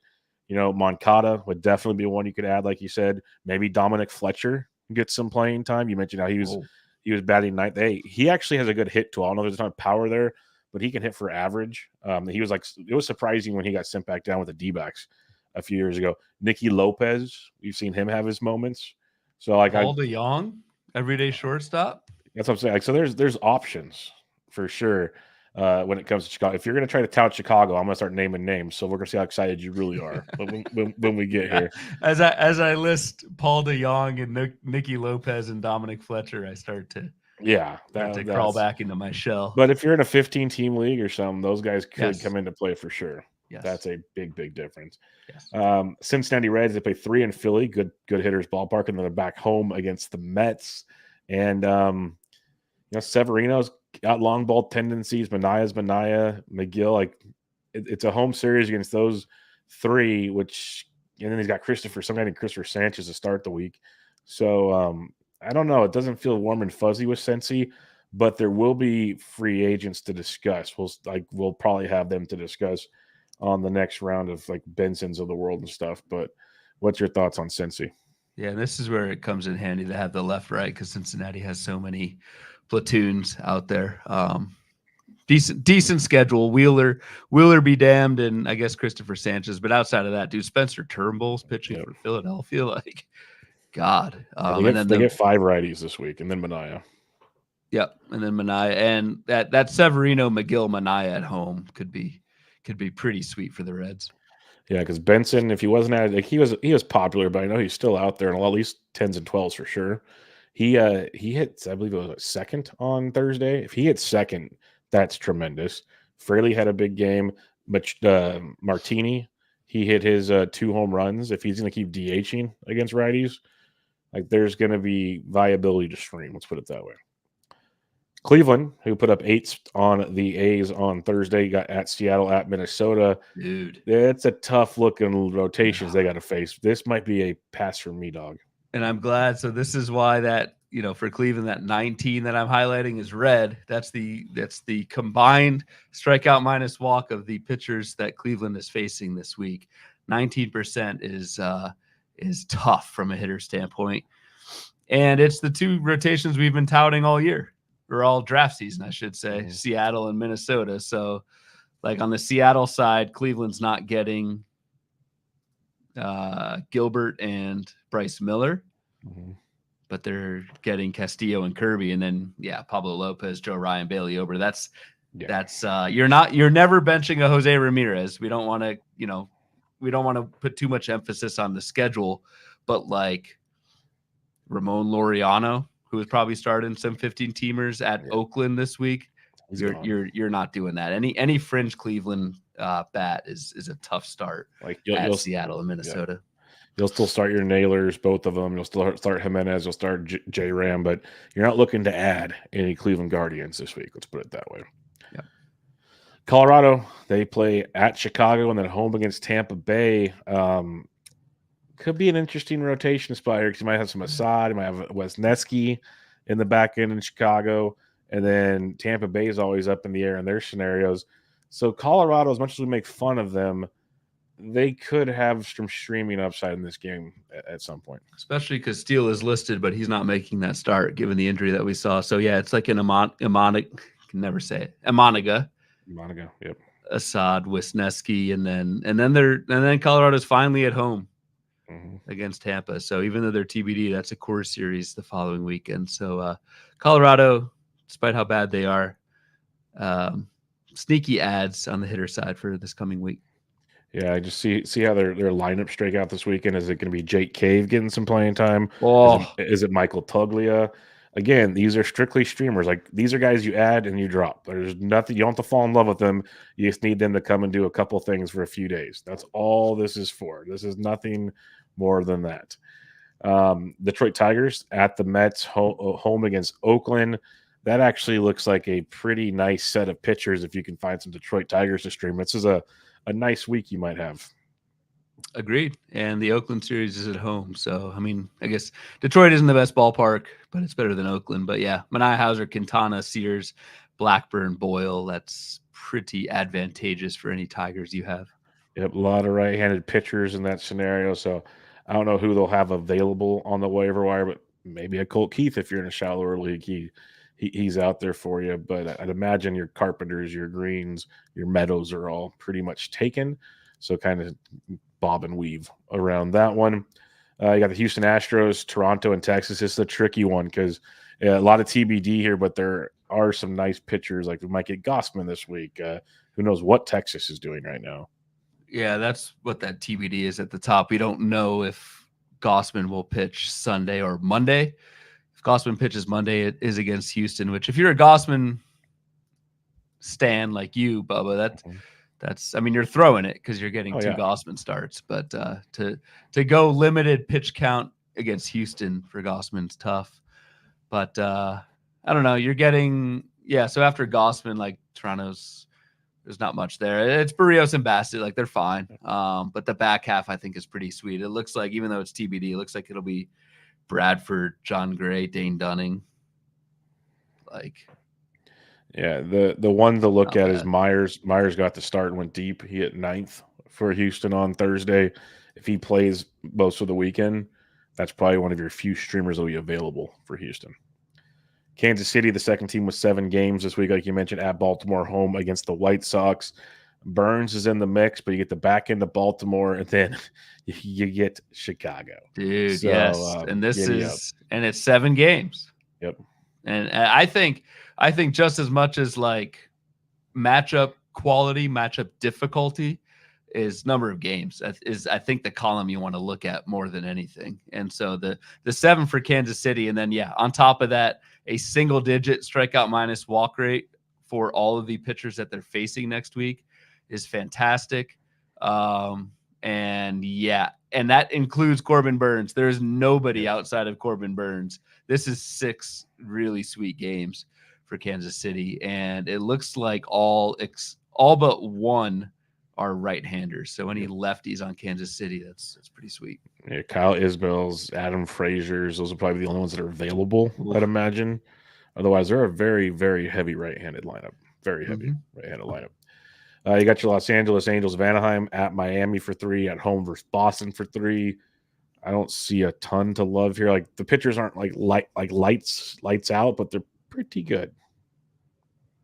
Moncada would definitely be one you could add, like you said. Maybe Dominic Fletcher gets some playing time. You mentioned how he was batting ninth. He actually has a good hit tool. I don't know if there's a ton of power there, but he can hit for average. He was like, it was surprising when he got sent back down with the D-backs a few years ago. Nicky Lopez, we've seen him have his moments. So like Paul DeYoung, everyday shortstop. That's what I'm saying. Like, so there's options for sure when it comes to Chicago. If you're going to try to tout Chicago, I'm going to start naming names. So we're going to see how excited you really are when we get here. As I list Paul DeYoung and Nicky Lopez and Dominic Fletcher, I start to crawl back into my shell. But if you're in a 15-team league or something, those guys could come into play for sure. Yes. That's a big difference. Yes. Cincinnati Reds, they play 3 in Philly. Good hitters ballpark, and then they're back home against the Mets. And Severino's got long ball tendencies. Manaya's McGill. Like it's a home series against those 3, and then he's got some guy named Christopher Sanchez to start the week. So I don't know. It doesn't feel warm and fuzzy with Cincy, but there will be free agents to discuss. We'll probably have them to discuss on the next round of like Benson's of the world and stuff. But what's your thoughts on Cincy? Yeah, this is where it comes in handy to have the left-right because Cincinnati has so many platoons out there. decent schedule. Wheeler be damned, and I guess Christopher Sanchez. But outside of that, dude, Spencer Turnbull's pitching for Philadelphia. Like, God. They get 5 righties this week, and then Manaea. Yep, and then Manaea, and that Severino, McGill, Manaea at home could be pretty sweet for the Reds. Yeah, because Benson, if he wasn't at, like, he was popular, but I know he's still out there in at least 10s and 12s for sure. He hit, I believe it was second on Thursday. If he hits second, that's tremendous. Fraley had a big game, but Martini, he hit his 2 home runs. If he's going to keep DHing against righties, like, there's going to be viability to stream. Let's put it that way. Cleveland, who put up 8s on the A's on Thursday, got at Seattle, at Minnesota. Dude, it's a tough looking rotations they got to face. This might be a pass for me, dog. And I'm glad. So this is why that, for Cleveland, that 19 that I'm highlighting is red. That's the combined strikeout minus walk of the pitchers that Cleveland is facing this week. 19% is tough from a hitter standpoint. And it's the 2 rotations we've been touting all year. Or all draft season, I should say, Seattle and Minnesota. So, like, on the Seattle side, Cleveland's not getting Gilbert and Bryce Miller, but they're getting Castillo and Kirby, and then Pablo Lopez, Joe Ryan, Bailey Ober. That's you're never benching a Jose Ramirez. We don't want to put too much emphasis on the schedule, but like Ramon Laureano, who is probably starting some 15-teamers at Oakland this week. You're not doing that. Any fringe Cleveland bat is a tough start. Like you'll Seattle and Minnesota. You'll still start your Nailers, both of them. You'll still start Jimenez. You'll start J Ram, but you're not looking to add any Cleveland Guardians this week. Let's put it that way. Yeah. Colorado, they play at Chicago and then home against Tampa Bay. Could be an interesting rotation spot here because you might have some Assad, you might have Wesneski in the back end in Chicago, and then Tampa Bay is always up in the air in their scenarios. So Colorado, as much as we make fun of them, they could have some streaming upside in this game at some point. Especially because Steele is listed, but he's not making that start given the injury that we saw. So it's like an Imoniga, can never say it. Imoniga, yep. Assad, Wisniewski, and then Colorado's finally at home against Tampa. So even though they're TBD, that's a core series the following weekend. So Colorado, despite how bad they are, sneaky ads on the hitter side for this coming week. Yeah, I just see how their lineup strike out this weekend. Is it going to be Jake Cave getting some playing time? Is it Michael Tuglia? Again, these are strictly streamers. Like, these are guys you add and you drop. There's nothing. You don't have to fall in love with them. You just need them to come and do a couple things for a few days. That's all this is for. This is nothing more than that. Detroit Tigers at the Mets, home against Oakland. That actually looks like a pretty nice set of pitchers if you can find some Detroit Tigers to stream. This is a nice week you might have. Agreed. And the Oakland series is at home. So, I mean, I guess Detroit isn't the best ballpark, but it's better than Oakland. But yeah, Manaea, Hauser, Quintana, Sears, Blackburn, Boyle. That's pretty advantageous for any Tigers you have. Yep, a lot of right-handed pitchers in that scenario. So I don't know who they'll have available on the waiver wire, but maybe a Colt Keith if you're in a shallower league. He's out there for you, but I'd imagine your Carpenters, your Greens, your Meadows are all pretty much taken. So kind of bob and weave around that one. You got the Houston Astros, Toronto, and Texas. It's a tricky one because a lot of TBD here, but there are some nice pitchers. Like we might get Gossman this week. Who knows what Texas is doing right now? Yeah, that's what that TBD is at the top. We don't know if Gossman will pitch Sunday or Monday. Gossman pitches Monday, it is against Houston, which if you're a Gossman stan like you, Bubba, that's I mean, you're throwing it because you're getting two Gossman starts. But to go limited pitch count against Houston for Gossman's tough. But I don't know. You're getting so after Gossman, like Toronto's, there's not much there. It's Barrios and Bassett, like they're fine. But the back half I think is pretty sweet. It looks like, even though it's TBD, it looks like it'll be Bradford, John Gray, Dane Dunning. The one to look at is Myers. Myers got the start and went deep. He hit 9th for Houston on Thursday. If he plays most of the weekend, that's probably one of your few streamers that will be available for Houston. Kansas City, the second team with 7 games this week, like you mentioned, at Baltimore, home against the White Sox. Burns is in the mix, but you get the back end of Baltimore, and then you get Chicago. Dude, So, yes. And this giddy up. is, and it's 7 games. Yep. And I think just as much as like matchup quality, matchup difficulty is number of games is I think the column you want to look at more than anything. And so the 7 for Kansas City, and then on top of that, a single digit strikeout minus walk rate for all of the pitchers that they're facing next week is fantastic. And that includes Corbin Burns. There is nobody outside of Corbin Burns. This is 6 really sweet games for Kansas City, and it looks like all but one are right-handers. So any lefties on Kansas City, that's pretty sweet. Yeah, Kyle Isbell's, Adam Frazier's, those are probably the only ones that are available, I'd imagine. Otherwise, they're a very, very heavy right-handed lineup. Very heavy right-handed lineup. You got your Los Angeles Angels of Anaheim at Miami for 3, at home versus Boston for 3. I don't see a ton to love here. Like the pitchers aren't like lights out, but they're pretty good.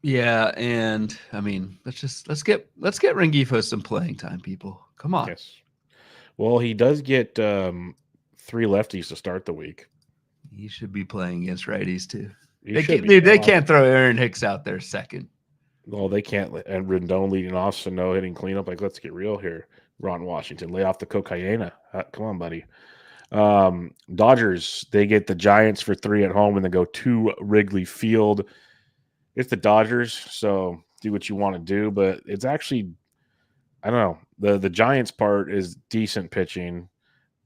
Yeah, and I mean, let's get Rengifo some playing time, people. Come on. Yes. Well, he does get 3 lefties to start the week. He should be playing against righties too. They can't throw Aaron Hicks out there second. Well, they can't. And Rendon leading off, so no hitting cleanup. Like, let's get real here. Ron Washington, lay off the cocaine. Come on, buddy. Dodgers, they get the Giants for 3 at home and then go to Wrigley Field. It's the Dodgers, so do what you want to do. But it's actually, I don't know. The Giants part is decent pitching.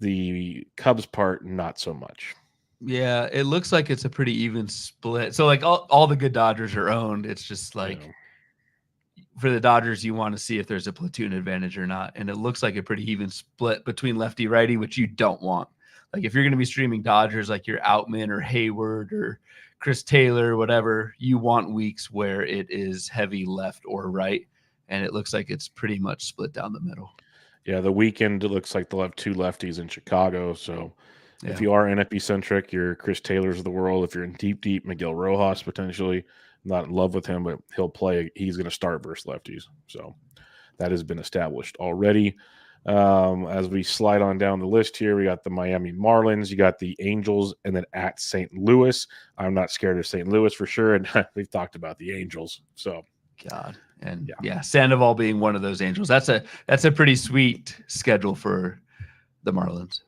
The Cubs part, not so much. Yeah, it looks like it's a pretty even split. So, like, all the good Dodgers are owned. It's just like for the Dodgers, you want to see if there's a platoon advantage or not. And it looks like a pretty even split between lefty righty, which you don't want. Like, if you're going to be streaming Dodgers, like your Outman or Hayward or Chris Taylor, whatever, you want weeks where it is heavy left or right. And it looks like it's pretty much split down the middle. Yeah, the weekend, it looks like they'll have 2 lefties in Chicago. So if you are NFP-centric, you're Chris Taylor's of the world. If you're in deep, Miguel Rojas potentially. Not in love with him, but he'll play. He's going to start versus lefties. So that has been established already. As we slide on down the list here, we got the Miami Marlins. You got the Angels, and then at St. Louis. I'm not scared of St. Louis for sure, and we've talked about the Angels. So God. And Sandoval being one of those Angels. That's a pretty sweet schedule for the Marlins.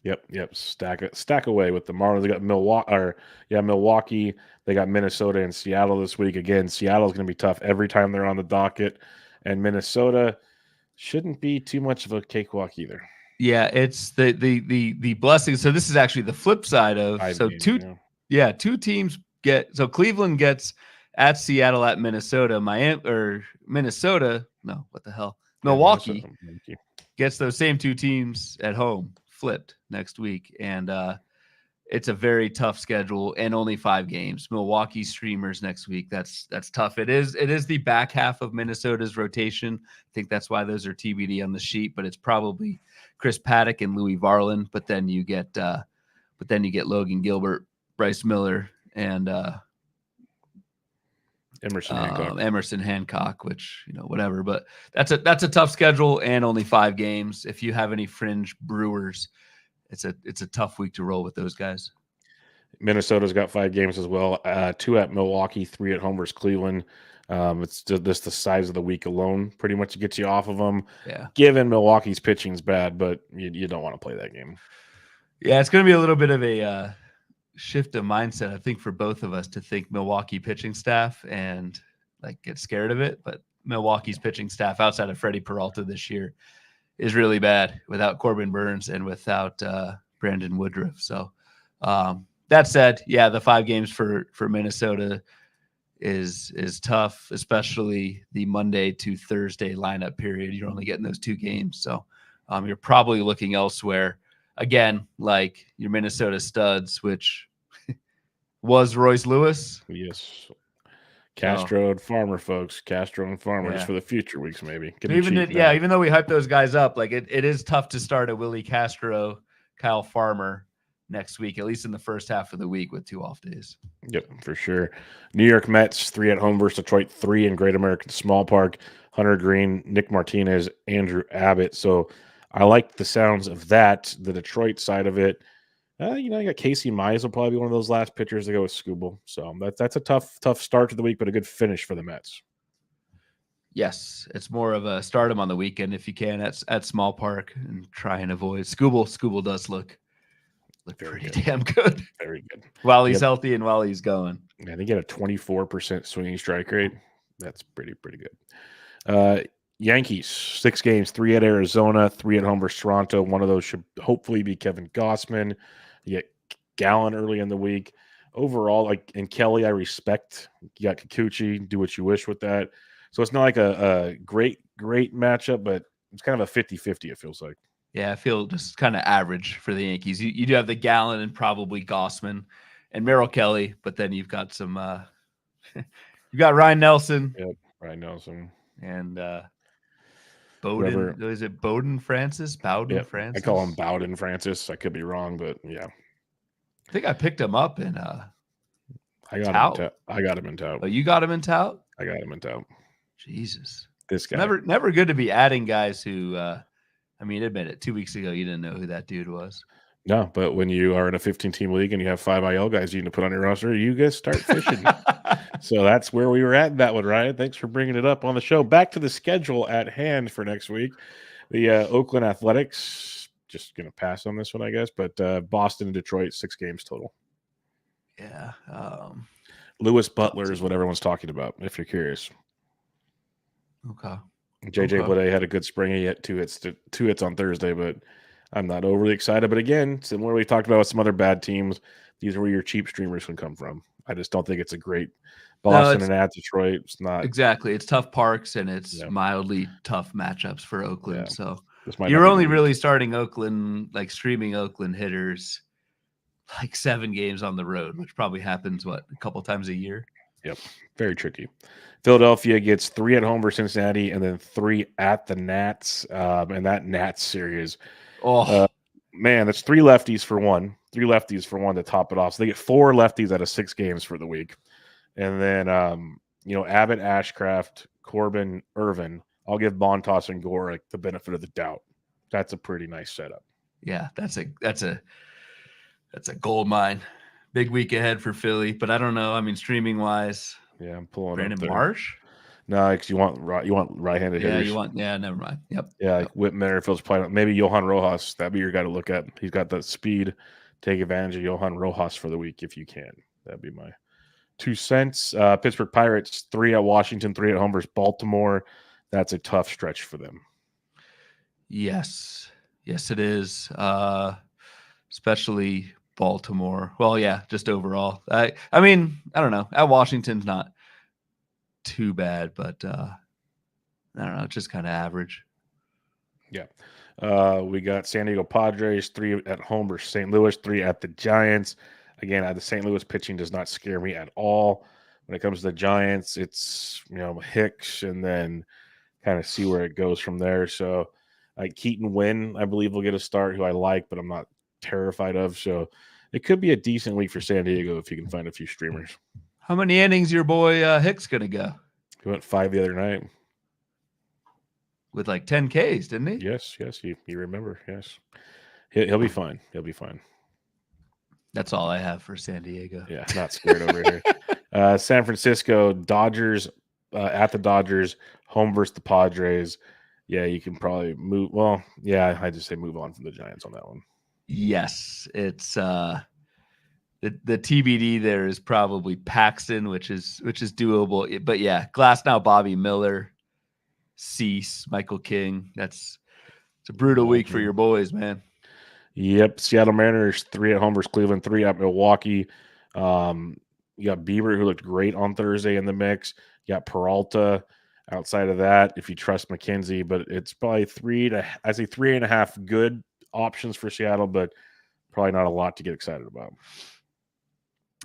Yep. Stack away with the Marlins. They got Milwaukee. They got Minnesota and Seattle this week. Again, Seattle's going to be tough every time they're on the docket, and Minnesota shouldn't be too much of a cakewalk either. Yeah, it's the blessing. So this is actually the flip side of two teams get. So Cleveland gets at Seattle, at Minnesota. Milwaukee gets those same 2 teams at home flipped next week, and it's a very tough schedule and only 5 games. Milwaukee streamers next week. That's tough. It is the back half of Minnesota's rotation. I think that's why those are TBD on the sheet, but it's probably Chris Paddock and Louis Varland. But then you get Logan Gilbert, Bryce Miller, and Emerson Hancock, which, whatever, but that's a tough schedule and only 5 games. If you have any fringe Brewers, it's a tough week to roll with those guys. Minnesota's got 5 games as well. 2 at Milwaukee, 3 at home versus Cleveland. It's just the size of the week alone pretty much gets you off of them. Yeah. Given Milwaukee's pitching's bad, but you don't want to play that game. Yeah, it's going to be a little bit of a shift of mindset, I think, for both of us to think Milwaukee pitching staff and like get scared of it. But Milwaukee's pitching staff outside of Freddie Peralta this year is really bad without Corbin Burns and without Brandon Woodruff. So that said, the 5 games for Minnesota is tough, especially the Monday to Thursday lineup period. You're only getting those 2 games. So you're probably looking elsewhere. Again, like your Minnesota studs, which was Royce Lewis. Yes. Castro and Farmer, folks. Castro and Farmer, just for the future weeks, maybe. Even though we hype those guys up, like it is tough to start a Willie Castro, Kyle Farmer, next week, at least in the first half of the week with 2 off days. Yep, for sure. New York Mets, 3 at home versus Detroit, 3 in Great American Small Park. Hunter Green, Nick Martinez, Andrew Abbott. So I like the sounds of that. The Detroit side of it, you got Casey Mize will probably be one of those last pitchers to go with Scooble. So that's a tough start to the week, but a good finish for the Mets. Yes, it's more of a start him on the weekend if you can at Small Park and try and avoid Scooble. Scooble does look pretty damn good. Very good. While he's healthy and while he's going. Yeah, they get a 24% swinging strike rate. That's pretty good. Yankees, 6 games, 3 at Arizona, 3 at home versus Toronto. One of those should hopefully be Kevin Gossman. You get Gallen early in the week. Overall, and Kelly, I respect. You got Kikuchi, do what you wish with that. So it's not like a great matchup, but it's kind of a 50-50, it feels like. Yeah, I feel just kind of average for the Yankees. You do have the Gallen and probably Gossman and Merrill Kelly, but then you've got some you got Ryan Nelson. Yep, Ryan Nelson. And Bowden. Is it Bowden Francis? Bowden Francis? I call him Bowden Francis. I could be wrong, but yeah. I think I picked him up in I got him in tout. Oh, you got him in tout? I got him in tout. Jesus. This guy. Never good to be adding guys who admit it, 2 weeks ago you didn't know who that dude was. No, but when you are in a 15-team league and you have 5 IL guys you need to put on your roster, you guys start fishing. So that's where we were at that one, Ryan. Thanks for bringing it up on the show. Back to the schedule at hand for next week. The Oakland Athletics, just going to pass on this one, I guess, but Boston and Detroit, 6 games total. Yeah. Lewis Butler is what everyone's talking about, if you're curious. Okay. JJ Bleday had a good spring. He had 2 hits on Thursday, but I'm not overly excited. But again, similar we talked about with some other bad teams, these are where your cheap streamers can come from. I just don't think it's a great Boston and at Detroit. It's not exactly. It's tough parks and it's mildly tough matchups for Oakland. Yeah. So you're only really starting Oakland, streaming Oakland hitters, 7 games on the road, which probably happens a couple times a year. Yep, very tricky. Philadelphia gets 3 at home versus Cincinnati and then 3 at the Nats. And that Nats series, man, that's 3 lefties for one. 3 lefties for one to top it off. So they get 4 lefties out of 6 games for the week. And then, Abbott, Ashcraft, Corbin, Irvin. I'll give Bontas and Gore the benefit of the doubt. That's a pretty nice setup. Yeah, that's a gold mine. Big week ahead for Philly, but I don't know. I mean, streaming wise, yeah, I'm pulling Brandon up Marsh. No, because you want right-handed hitters. Never mind. Yep. Yeah, like Whit Merrifield's playing. Maybe Johan Rojas. That'd be your guy to look at. He's got the speed. Take advantage of Johan Rojas for the week if you can. That'd be my 2 cents. Pittsburgh Pirates, 3 at Washington, 3 at home versus Baltimore. That's a tough stretch for them. Yes, it is. Especially Baltimore. Well, yeah, just overall. I don't know. At Washington's not too bad, but I don't know, it's just kind of average. Yeah. We got San Diego Padres, 3 at home versus St. Louis, 3 at the Giants. Again, the St. Louis pitching does not scare me at all. When it comes to the Giants, it's Hicks and then kind of see where it goes from there. So Keaton Wynn, I believe, will get a start, who I like, but I'm not terrified of. So it could be a decent week for San Diego if you can find a few streamers. How many innings your boy Hicks gonna go? He went 5 the other night with 10 Ks, didn't he? Yes, you remember. Yes, he'll be fine. He'll be fine. That's all I have for San Diego. Yeah, not scared over here. San Francisco Dodgers at the Dodgers, home versus the Padres. Yeah, you can probably move. Well, yeah, I just say move on from the Giants on that one. Yes, it's the TBD there is probably Paxton, which is doable. But yeah, Glasnow, Bobby Miller, Cease, Michael King. It's a brutal week for your boys, man. Yep. Seattle Mariners, 3 at home versus Cleveland, 3 at Milwaukee. You got Bieber, who looked great on Thursday in the mix. You got Peralta. Outside of that, if you trust McKenzie, but it's probably 3.5 good options for Seattle, but probably not a lot to get excited about.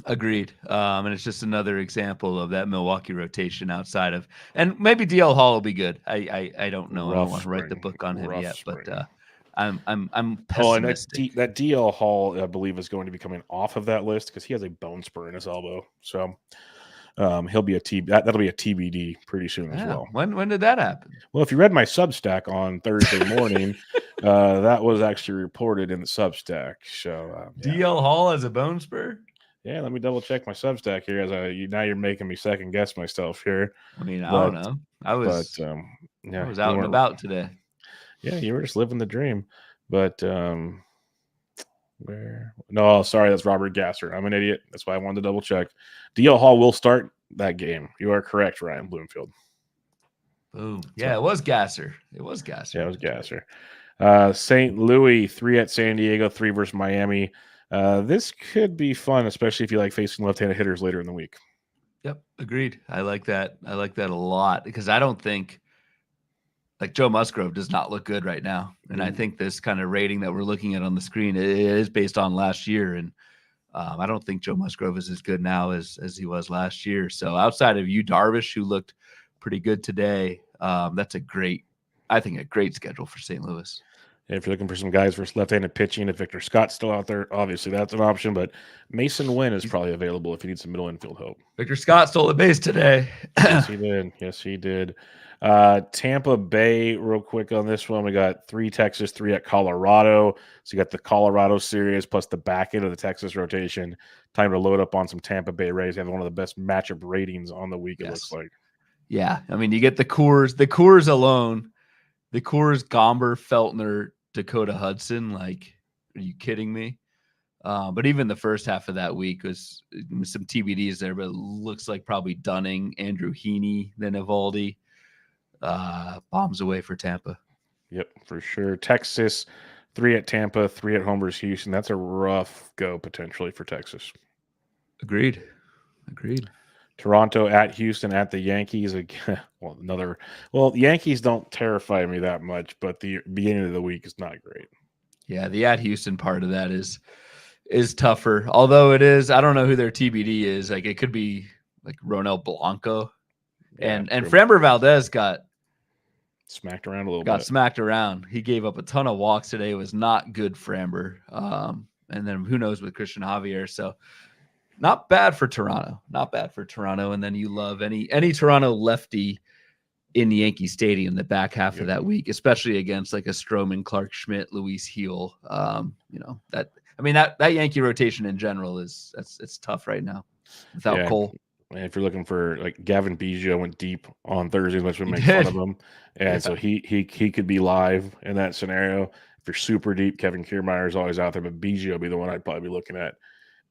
Agreed. And it's just another example of that Milwaukee rotation outside of, and maybe DL Hall will be good. I don't know. I don't want to write the book on him yet, but I'm Oh, and pessimistic. that DL Hall, I believe, is going to be coming off of that list because he has a bone spur in his elbow. So he'll be that'll be a TBD pretty soon as well. When did that happen? Well, if you read my Substack on Thursday morning, that was actually reported in the Substack. So DL Hall has a bone spur? Yeah, let me double check my Substack here. Now you're making me second guess myself here. I mean, I don't know. I was out and about today. Yeah, you were just living the dream. But no, sorry, that's Robert Gasser. I'm an idiot. That's why I wanted to double check. DL Hall will start that game. You are correct, Ryan Bloomfield. Boom. Yeah, it was Gasser. It was Gasser. Yeah, it was Gasser. St. Louis, 3 at San Diego, 3 versus Miami. This could be fun, especially if you like facing left-handed hitters later in the week. Yep, agreed. I like that. I like that a lot because I don't think Joe Musgrove does not look good right now. And I think this kind of rating that we're looking at on the screen is based on last year. And I don't think Joe Musgrove is as good now as he was last year. So outside of Yu Darvish, who looked pretty good today, that's a great schedule for St. Louis. If you're looking for some guys versus left-handed pitching, if Victor Scott's still out there, obviously that's an option. But Mason Wynn is probably available if you need some middle infield help. Victor Scott stole the base today. Yes, he did. Yes, he did. Tampa Bay, real quick on this one. We got 3 Texas, 3 at Colorado. So you got the Colorado series plus the back end of the Texas rotation. Time to load up on some Tampa Bay Rays. They have one of the best matchup ratings on the week, it looks like. Yeah. I mean, you get the Coors alone, the Coors, Gomber, Feltner, Dakota Hudson. Like, are you kidding me? But even the first half of that week was some TBDs there, but it looks like probably Dunning, Andrew Heaney, then Evaldi. Bombs away for Tampa. Yep, for sure. Texas, 3 at Tampa, 3 at home versus Houston. That's a rough go potentially for Texas. Agreed. Toronto at Houston at the Yankees. Again, the Yankees don't terrify me that much, but the beginning of the week is not great. Yeah, the at Houston part of that is tougher. Although it is, I don't know who their TBD is. Like, it could be like Ronel Blanco. Yeah, and Framber Valdez got smacked around a little bit. Got smacked around. He gave up a ton of walks today. It was not good, Framber. And then who knows with Christian Javier. So not bad for Toronto. And then you love any Toronto lefty in Yankee Stadium the back half of that week, especially against like a Stroman, Clark Schmidt, Luis Heel. That Yankee rotation in general it's tough right now without Cole. And if you're looking for like Gavin Biggio went deep on Thursday, much we make fun of him, and so he could be live in that scenario. If you're super deep, Kevin Kiermaier is always out there, but Biggio would be the one I'd probably be looking at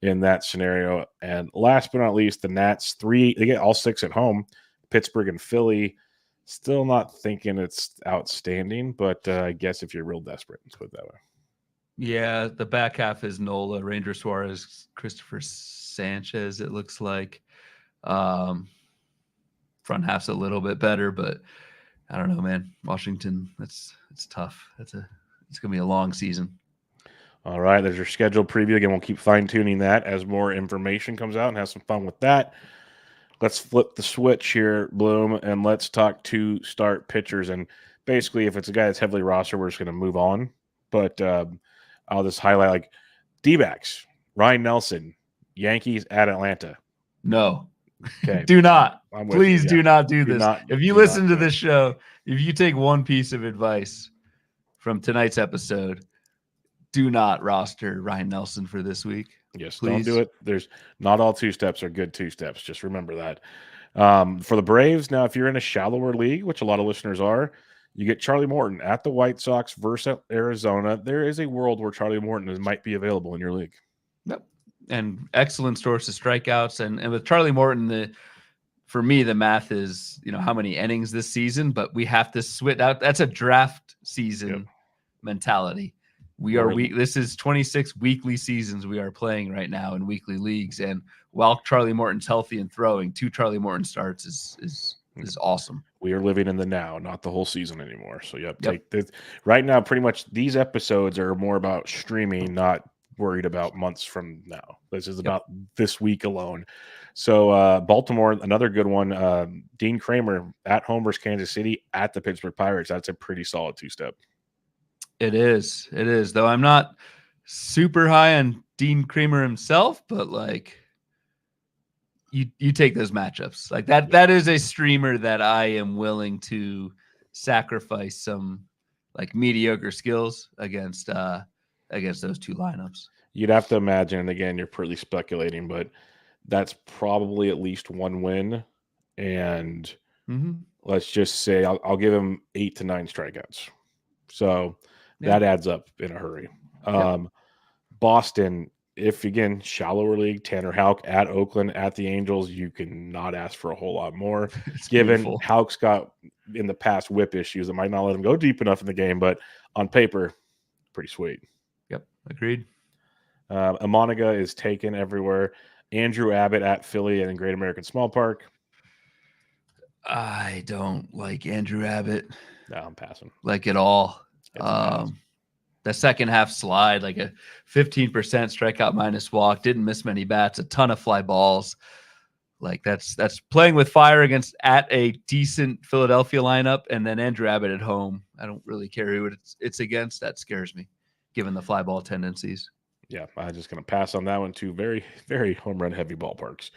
in that scenario. And last but not least, the Nats, 3, they get all 6 at home. Pittsburgh and Philly, still not thinking it's outstanding, but I guess if you're real desperate, let's put it that way. Yeah, the back half is Nola, Ranger Suarez, Christopher Sanchez, it looks like. Front half's a little bit better, but I don't know, man. Washington, it's tough. It's gonna be a long season. All right, there's your schedule preview. Again, we'll keep fine-tuning that as more information comes out and have some fun with that. Let's flip the switch here, Bloom, and let's talk 2 start pitchers. And basically, if it's a guy that's heavily rostered, we're just going to move on. But I'll just highlight like D-backs, Ryan Nelson, Yankees at Atlanta. No. Okay. Do not. Please do not do this. If you listen to this show, if you take one piece of advice from tonight's episode, do not roster Ryan Nelson for this week. Yes, please. Don't do it. There's not all 2-steps are good 2-steps. Just remember that. For the Braves, now if you're in a shallower league, which a lot of listeners are, you get Charlie Morton at the White Sox versus Arizona. There is a world where Charlie Morton might be available in your league. Yep. And excellent source of strikeouts. And with Charlie Morton, for me, the math is, how many innings this season, but we have to switch out. That's a draft season mentality. This is 26 weekly seasons we are playing right now in weekly leagues. And while Charlie Morton's healthy and throwing, 2 Charlie Morton starts is awesome. We are living in the now, not the whole season anymore. So take this right now. Pretty much these episodes are more about streaming, not worried about months from now. This is about this week alone. So Baltimore, another good one. Dean Kramer at home versus Kansas City at the Pittsburgh Pirates. That's a pretty solid 2-step. It is. It is. Though I'm not super high on Dean Kramer himself, but like you take those matchups. Like that is a streamer that I am willing to sacrifice some like mediocre skills against those two lineups. You'd have to imagine, and again, you're pretty speculating, but that's probably at least one win. And let's just say I'll give him 8 to 9 strikeouts. So that adds up in a hurry. Boston, if again, shallower league, Tanner Houck at Oakland, at the Angels, you can not ask for a whole lot more. Given beautiful. Houck's got in the past whip issues that might not let him go deep enough in the game, but on paper, pretty sweet. Yep, agreed. Amoniga is taken everywhere. Andrew Abbott at Philly and Great American Small Park. I don't like Andrew Abbott. No, I'm passing. Like at all. The second half slide, like a 15% strikeout minus walk, didn't miss many bats, a ton of fly balls. Like that's playing with fire at a decent Philadelphia lineup, and then Andrew Abbott at home. I don't really care who it's against. That scares me, given the fly ball tendencies. Yeah, I'm just going to pass on that one too. Very, very home run heavy ballparks.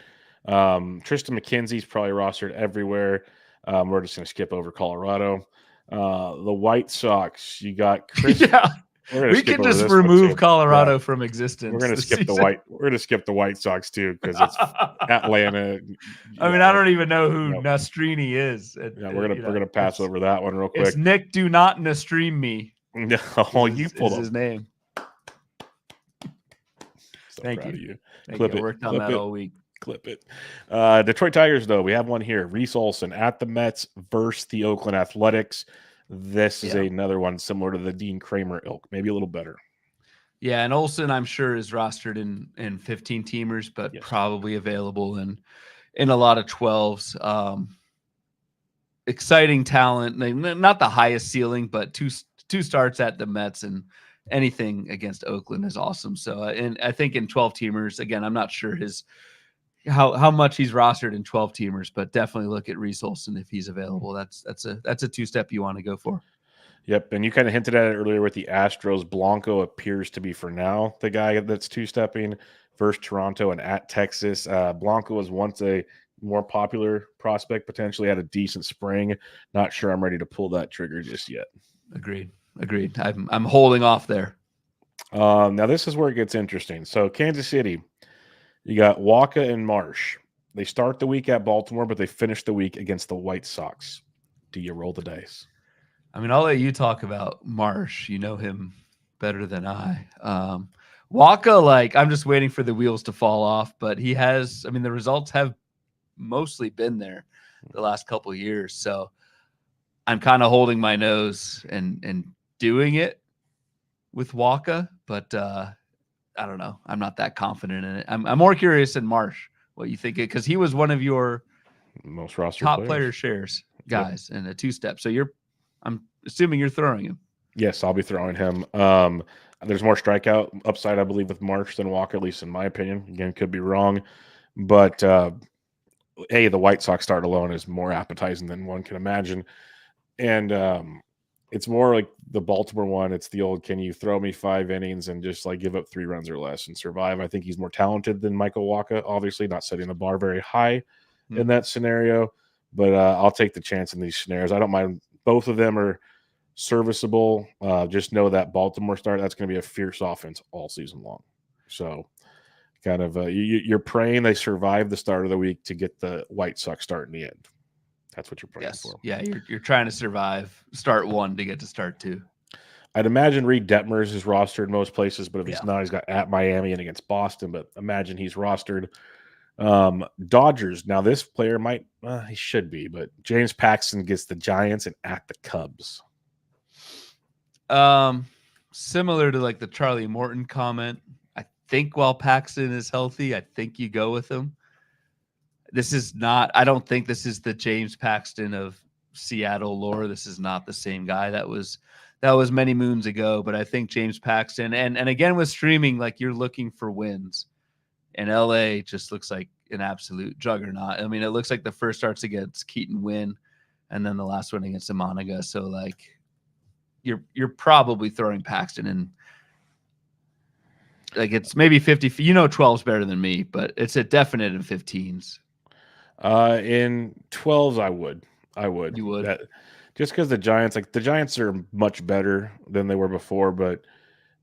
Tristan McKenzie's probably rostered everywhere. We're just going to skip over Colorado. The White Sox, you got Chris. Yeah, we can just remove Colorado from existence. We're going to skip the White. We're going to skip the White Sox too because it's Atlanta. I mean, I don't even know who Nastrini is. We're gonna pass over that one real quick. It's Nick. Do not Nastream me. No, you pulled his name. So Thank proud you. Of you. Clip it. Worked on that all week. Clip it. Detroit Tigers, though, we have one here. Reese Olson at the Mets versus the Oakland Athletics. This is another one similar to the Dean Kramer ilk, maybe a little better. Yeah, and Olson, I'm sure, is rostered in 15 teamers, but probably available in a lot of 12s. Exciting talent, not the highest ceiling, but two starts at the Mets, and anything against Oakland is awesome. So, and I think in 12 teamers, again, I'm not sure how much he's rostered in 12 teamers, but definitely look at Reese Olson if he's available. That's a two-step you want to go for. Yep, and you kind of hinted at it earlier with the Astros. Blanco appears to be, for now, the guy that's two-stepping versus Toronto and at Texas. Blanco was once a more popular prospect, potentially had a decent spring. Not sure I'm ready to pull that trigger just yet. Agreed. I'm holding off there. Now, this is where it gets interesting. So, Kansas City, you got Waka and Marsh. They start the week at Baltimore, but they finish the week against the White Sox. Do you roll the dice? I mean, I'll let you talk about Marsh. You know him better than I. Waka, I'm just waiting for the wheels to fall off, but he has. I mean, the results have mostly been there the last couple of years, so I'm kind of holding my nose and doing it with Waka, but I don't know. I'm not that confident in it. I'm more curious in Marsh what you think, because he was one of your most roster top player shares guys in a two-step. So I'm assuming you're throwing him. Yes, I'll be throwing him. There's more strikeout upside, I believe, with Marsh than Walker, at least in my opinion. Again, could be wrong, but the White Sox start alone is more appetizing than one can imagine, and it's more like the Baltimore one. It's the old, can you throw me 5 innings and just give up 3 runs or less and survive? I think he's more talented than Michael Wacha, obviously not setting the bar very high in that scenario, but I'll take the chance in these scenarios. I don't mind. Both of them are serviceable. Just know that Baltimore start, that's going to be a fierce offense all season long. So kind of you're praying they survive the start of the week to get the White Sox start in the end. That's what you're praying for. Yeah, you're trying to survive start 1 to get to start 2. I'd imagine Reed Detmers is rostered most places, but if he's not, he's got at Miami and against Boston. But imagine he's rostered. Dodgers. Now this player might, he should be, but James Paxton gets the Giants and at the Cubs. Similar to the Charlie Morton comment. I think while Paxton is healthy, I think you go with him. I don't think this is the James Paxton of Seattle lore. This is not the same guy. That was many moons ago, but I think James Paxton and again with streaming, you're looking for wins, and LA just looks like an absolute juggernaut. I mean, it looks like the first starts against Keaton win, and then the last one against Amoniga. So you're probably throwing Paxton in. Like it's maybe 50. 12's better than me, but it's a definite in 15s. In 12s, I would. You would. Just because the Giants are much better than they were before, but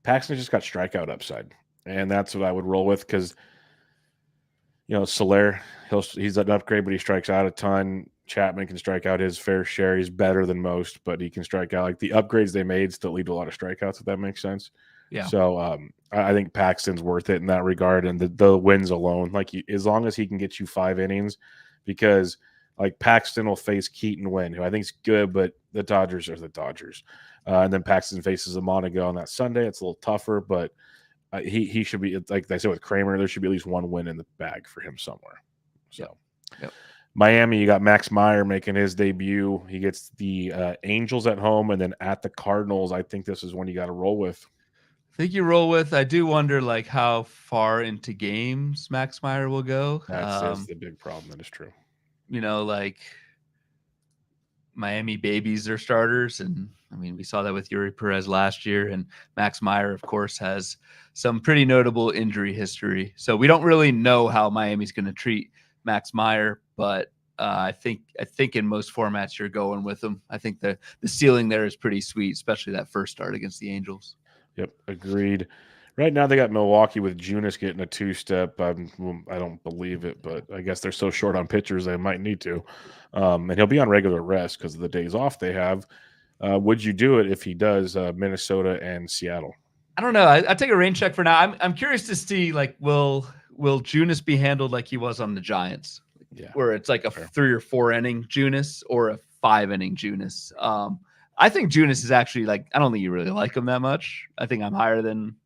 Paxton just got strikeout upside, and that's what I would roll with because Soler, he's an upgrade, but he strikes out a ton. Chapman can strike out his fair share. He's better than most, but he can strike out. Like the upgrades they made still lead to a lot of strikeouts, if that makes sense. Yeah. So I think Paxton's worth it in that regard, and the wins alone, as long as he can get you 5 innings, because like Paxton will face Keaton Wynn, who I think is good, but the Dodgers are the Dodgers, and then Paxton faces a Monaco on that Sunday. It's a little tougher, but he should be, like I said with Kramer, there should be at least 1 win in the bag for him somewhere. So. Yep. Miami, you got Max Meyer making his debut. He gets the Angels at home, and then at the Cardinals. I think this is one you got to roll with. I think you roll with. I do wonder like how far into games Max Meyer will go. That's the big problem. That is true. Like Miami babies are starters, and I mean we saw that with Yuri Perez last year, and Max Meyer, of course, has some pretty notable injury history. So we don't really know how Miami's going to treat Max Meyer, but I think in most formats you're going with him. I think the ceiling there is pretty sweet, especially that first start against the Angels. Yep, agreed. Right now they got Milwaukee with Junis getting a 2-step. I don't believe it, but I guess they're so short on pitchers they might need to. And he'll be on regular rest because of the days off they have. Would you do it if he does Minnesota and Seattle? I don't know. I take a rain check for now. I'm curious to see like will Junis be handled like he was on the Giants? Yeah, where it's like a 3 or 4 inning Junis or a 5 inning Junis. I think Junis is actually like, I don't think you really like him that much. I think I'm higher than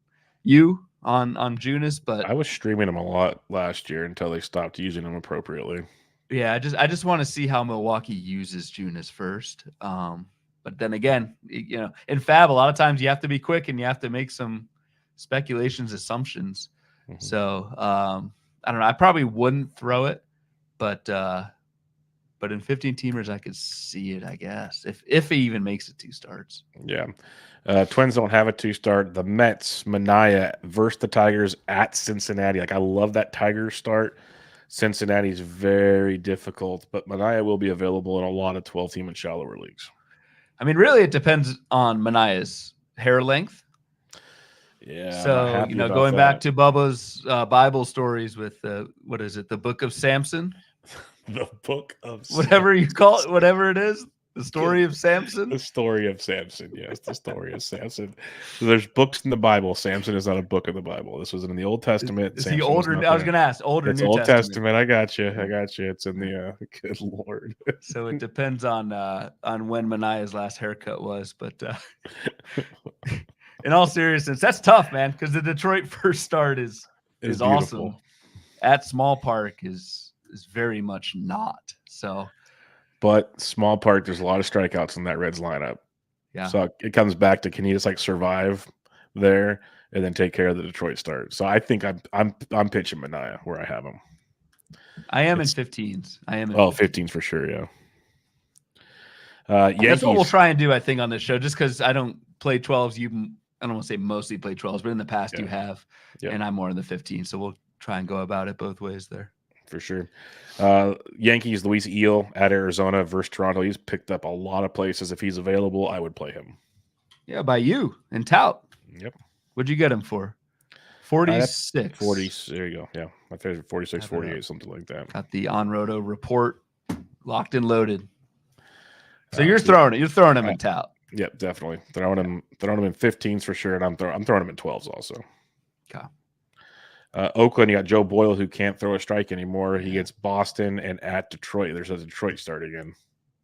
you on Junis, but I was streaming him a lot last year until they stopped using him appropriately. Yeah, I just want to see how Milwaukee uses Junis first. But then again, in FAAB, a lot of times you have to be quick and you have to make some speculations, assumptions. Mm-hmm. So I don't know. I probably wouldn't throw it, but in 15 teamers, I could see it, I guess, if he even makes it 2 starts. Yeah. Twins don't have a 2-start. The Mets, Mania versus the Tigers at Cincinnati. Like, I love that Tigers start. Cincinnati's very difficult, but Mania will be available in a lot of 12-team and shallower leagues. I mean, really, it depends on Mania's hair length. Yeah. So, going back to Bubba's Bible stories with, what is it, the Book of Samson? The Book of whatever you call it, whatever it is, the story of Samson. The story of Samson, yes, the story of Samson. So there's books in the Bible. Samson is not a book of the Bible. This was in the Old Testament. Is he older? I was going to ask older. It's New Old Testament. I got you. It's in the good Lord. So it depends on when Mania's last haircut was, but in all seriousness, that's tough, man. Because the Detroit first start is awesome. At Small Park is very much not. So, but Small Park, there's a lot of strikeouts in that Reds lineup. Yeah. So it comes back to, can you just like survive there and then take care of the Detroit start? So I think I'm pitching Mania where I have him. I am in 15s. 15s for sure. Yeah. Yankees. That's what we'll try and do, I think, on this show, just because I don't play 12s. I don't want to say mostly play 12s, but in the past you have, and I'm more in the 15s. So we'll try and go about it both ways there. For sure. Yankees, Luis Eel at Arizona versus Toronto. He's picked up a lot of places. If he's available, I would play him. Yeah, by you and Tout. Yep. What'd you get him for? 46. 40. There you go. Yeah. My favorite 46, 48, something like that. Got the on-roto report locked and loaded. So you're throwing it. You're throwing him in Tout. Yep, definitely. Throwing him in 15s for sure, and I'm throwing him in 12s also. Okay. Oakland, you got Joe Boyle, who can't throw a strike anymore. He gets Boston and at Detroit. There's a Detroit start again.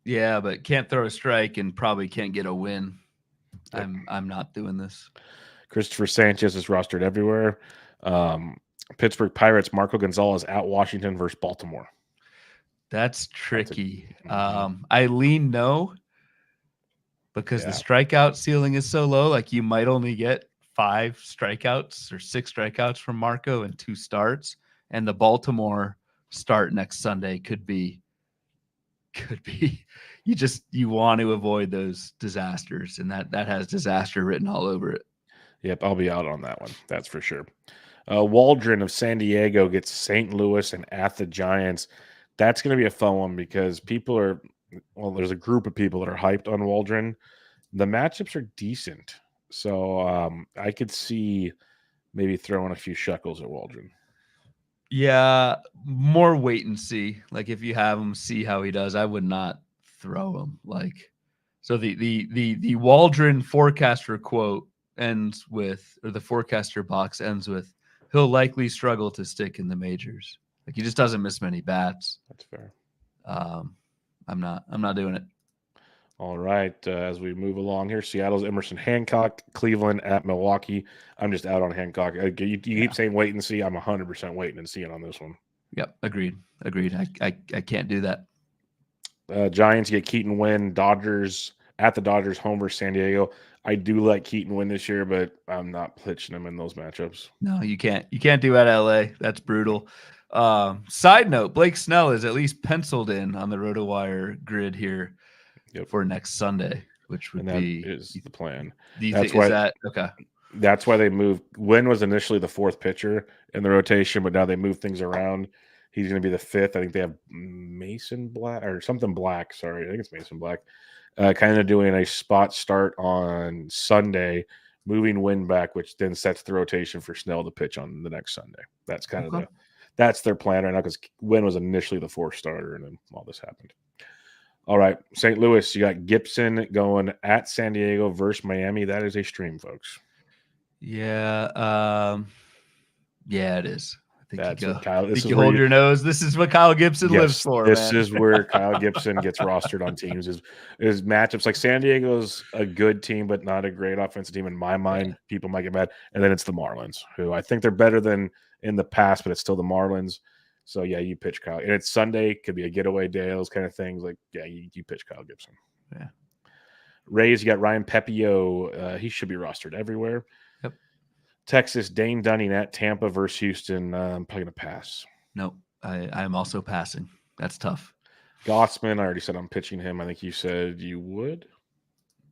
Yeah, but can't throw a strike and probably can't get a win. Yep. I'm not doing this. Christopher Sanchez is rostered everywhere. Pittsburgh Pirates, Marco Gonzalez at Washington versus Baltimore. That's tricky. I lean no because the strikeout ceiling is so low. Like you might only get 5 strikeouts or 6 strikeouts from Marco in 2 starts. And the Baltimore start next Sunday could be could be. You want to avoid those disasters, and that has disaster written all over it. Yep, I'll be out on that one. That's for sure. Waldron of San Diego gets St. Louis and at the Giants. That's going to be a fun one because there's a group of people that are hyped on Waldron. The matchups are decent. So I could see maybe throwing a few shekels at Waldron. Yeah, more wait and see. Like if you have him, see how he does. I would not throw him. Like, so the Waldron forecaster quote ends with, or the forecaster box ends with, he'll likely struggle to stick in the majors. Like he just doesn't miss many bats. That's fair. I'm not doing it. All right. As we move along here, Seattle's Emerson Hancock, Cleveland at Milwaukee. I'm just out on Hancock. You keep saying wait and see. I'm 100% waiting and seeing on this one. Yep. Agreed. I can't do that. Giants get Keaton Wynn. Dodgers at the Dodgers home versus San Diego. I do like Keaton Wynn this year, but I'm not pitching him in those matchups. No, you can't. You can't do at LA. That's brutal. Side note, Blake Snell is at least penciled in on the RotoWire grid here for next Sunday, which would be is the plan. That's why they moved. Wynn was initially the fourth pitcher in the rotation, but now they moved things around. He's going to be the fifth. I think they have Mason Black or something Black. Sorry, I think it's Mason Black. Kind of doing a spot start on Sunday, moving Wynn back, which then sets the rotation for Snell to pitch on the next Sunday. That's kind of that's their plan right now because Wynn was initially the fourth starter, and then all this happened. All right, St. Louis, you got Gibson going at San Diego versus Miami. That is a stream, folks. Yeah, it is. I think you hold your nose. This is what Kyle Gibson lives for. This is where Kyle Gibson gets rostered on teams. Is matchups like San Diego's a good team, but not a great offensive team in my mind. Yeah. People might get mad, and then it's the Marlins, who I think they're better than in the past, but it's still the Marlins. So yeah, you pitch Kyle, and it's Sunday. Could be a getaway day, those kind of things. Like you pitch Kyle Gibson. Yeah. Rays, you got Ryan Pepio. He should be rostered everywhere. Yep. Texas, Dane Dunning at Tampa versus Houston. I'm probably gonna pass. Nope, I'm also passing. That's tough. Gossman, I already said I'm pitching him. I think you said you would.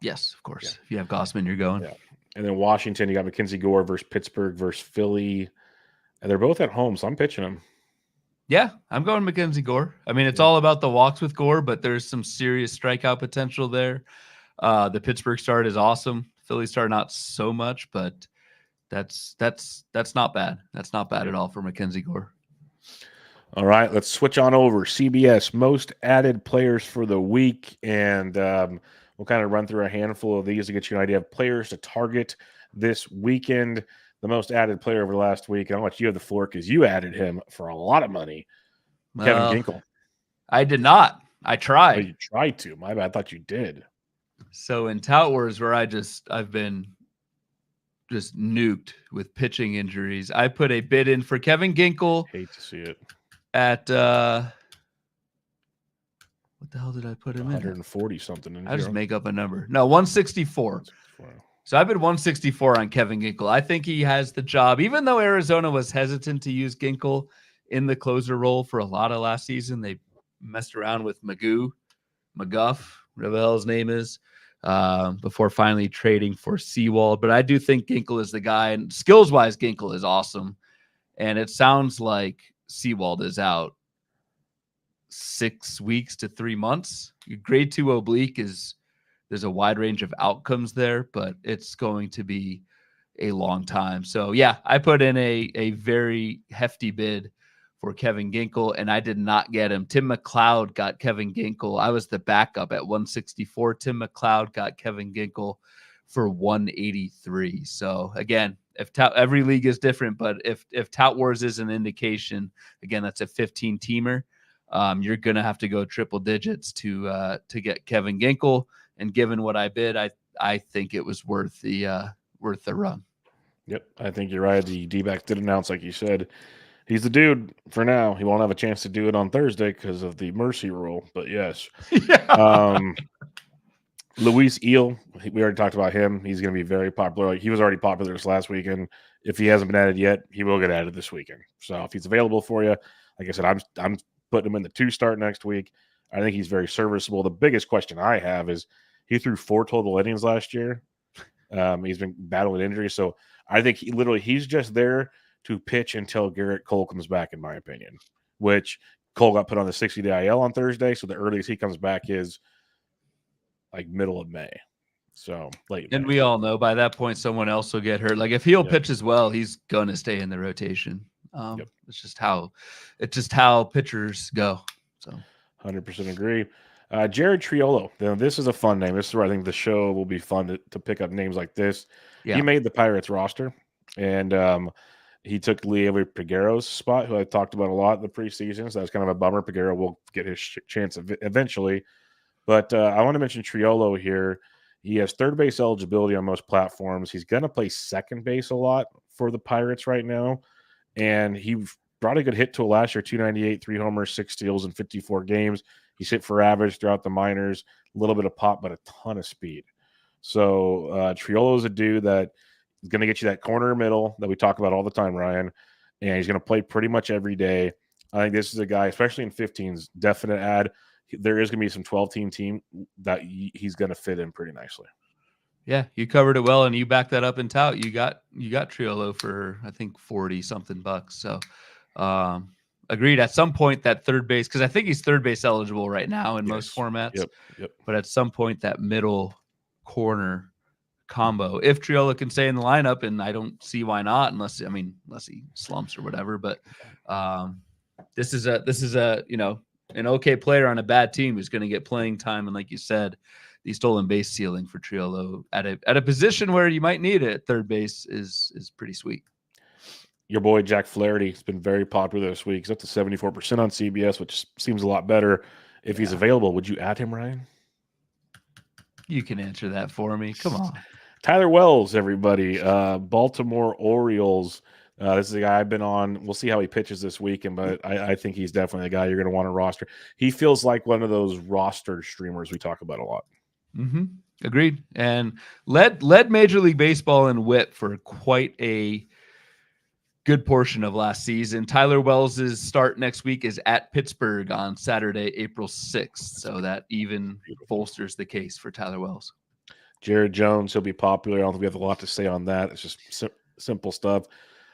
Yes, of course. Yeah. If you have Gossman, you're going. Yeah. And then Washington, you got Mackenzie Gore versus Pittsburgh versus Philly. And they're both at home, so I'm pitching them. Yeah, I'm going Mackenzie Gore. I mean, it's all about the walks with Gore, but there's some serious strikeout potential there. The Pittsburgh start is awesome. Philly start not so much, but that's not bad. That's not bad at all for Mackenzie Gore. All right, let's switch on over. CBS most added players for the week, and we'll kind of run through a handful of these to get you an idea of players to target this weekend. The most added player over the last week. How much you have the floor because you added him for a lot of money. Kevin Ginkel. I did not. I tried. Oh, you tried to. My bad. I thought you did. So in Tout Wars, where I've been just nuked with pitching injuries, I put a bid in for Kevin Ginkel. Hate to see it. At what the hell did I put him 140 something. I just make up a number. No, 164. So I bid 164 on Kevin Ginkel. I think he has the job, even though Arizona was hesitant to use Ginkel in the closer role for a lot of last season. They messed around with McGuff, whatever the hell his name is, before finally trading for Sewald. But I do think Ginkel is the guy, and skills-wise, Ginkel is awesome. And it sounds like Sewald is out 6 weeks to 3 months. Grade 2 oblique there's a wide range of outcomes there, but it's going to be a long time. So yeah, I put in a very hefty bid for Kevin Ginkel, and I did not get him. Tim McLeod got Kevin Ginkel. I was the backup at 164. Tim McLeod got Kevin Ginkel for 183. So again, every league is different, but if Tout Wars is an indication, again, that's a 15-teamer. You're going to have to go triple digits to get Kevin Ginkel. And given what I bid, I think it was worth the run. Yep, I think you're right. The D-backs did announce, like you said, he's the dude for now. He won't have a chance to do it on Thursday because of the mercy rule. But yes, Luis Eel, we already talked about him. He's going to be very popular. He was already popular this last weekend. If he hasn't been added yet, he will get added this weekend. So if he's available for you, like I said, I'm putting him in the 2 start next week. I think he's very serviceable. The biggest question I have is he threw 4 total innings last year. He's been battling injuries, so I think he's just there to pitch until Garrett Cole comes back, in my opinion. Which Cole got put on the 60-day IL on Thursday, so the earliest he comes back is like middle of May. So late. And May. we all know by that point someone else will get hurt. Like if he'll pitch as well, he's gonna stay in the rotation. It's just how pitchers go. So 100% agree. Jared Triolo. Now, this is a fun name. This is where I think the show will be fun to pick up names like this. Yeah. He made the Pirates roster, and he took Leo Peguero's spot, who I talked about a lot in the preseason. So that's kind of a bummer. Peguero will get his chance eventually. But I want to mention Triolo here. He has third base eligibility on most platforms. He's going to play second base a lot for the Pirates right now. And he brought a good hit to last year, 298, 3 homers, 6 steals in 54 games. He's hit for average throughout the minors, a little bit of pop, but a ton of speed. So Triolo is a dude that is going to get you that corner middle that we talk about all the time, Ryan. And he's going to play pretty much every day. I think this is a guy, especially in 15s, definite add. There is going to be some 12-team team that he's going to fit in pretty nicely. Yeah, you covered it well, and you backed that up in tout. You got Triolo for I think $40-something. So, agreed. At some point, that third base, because I think he's third base eligible right now in most formats. Yep. But at some point, that middle corner combo, if Triolo can stay in the lineup, and I don't see why not, unless he slumps or whatever. But this is a an okay player on a bad team who's going to get playing time, and like you said, the stolen base ceiling for Triolo at a position where you might need it, third base is pretty sweet. Your boy Jack Flaherty has been very popular this week. He's up to 74% on CBS, which seems a lot better. If he's available, would you add him, Ryan? You can answer that for me. Come on. Tyler Wells, everybody. Baltimore Orioles. This is a guy I've been on. We'll see how he pitches this weekend, but I think he's definitely a guy you're going to want to roster. He feels like one of those roster streamers we talk about a lot. Mm-hmm. Agreed. And led Major League Baseball in WHIP for quite a good portion of last season. Tyler Wells' start next week is at Pittsburgh on Saturday, April 6th. So that even bolsters the case for Tyler Wells. Jared Jones, he'll be popular. I don't think we have a lot to say on that. It's just simple stuff.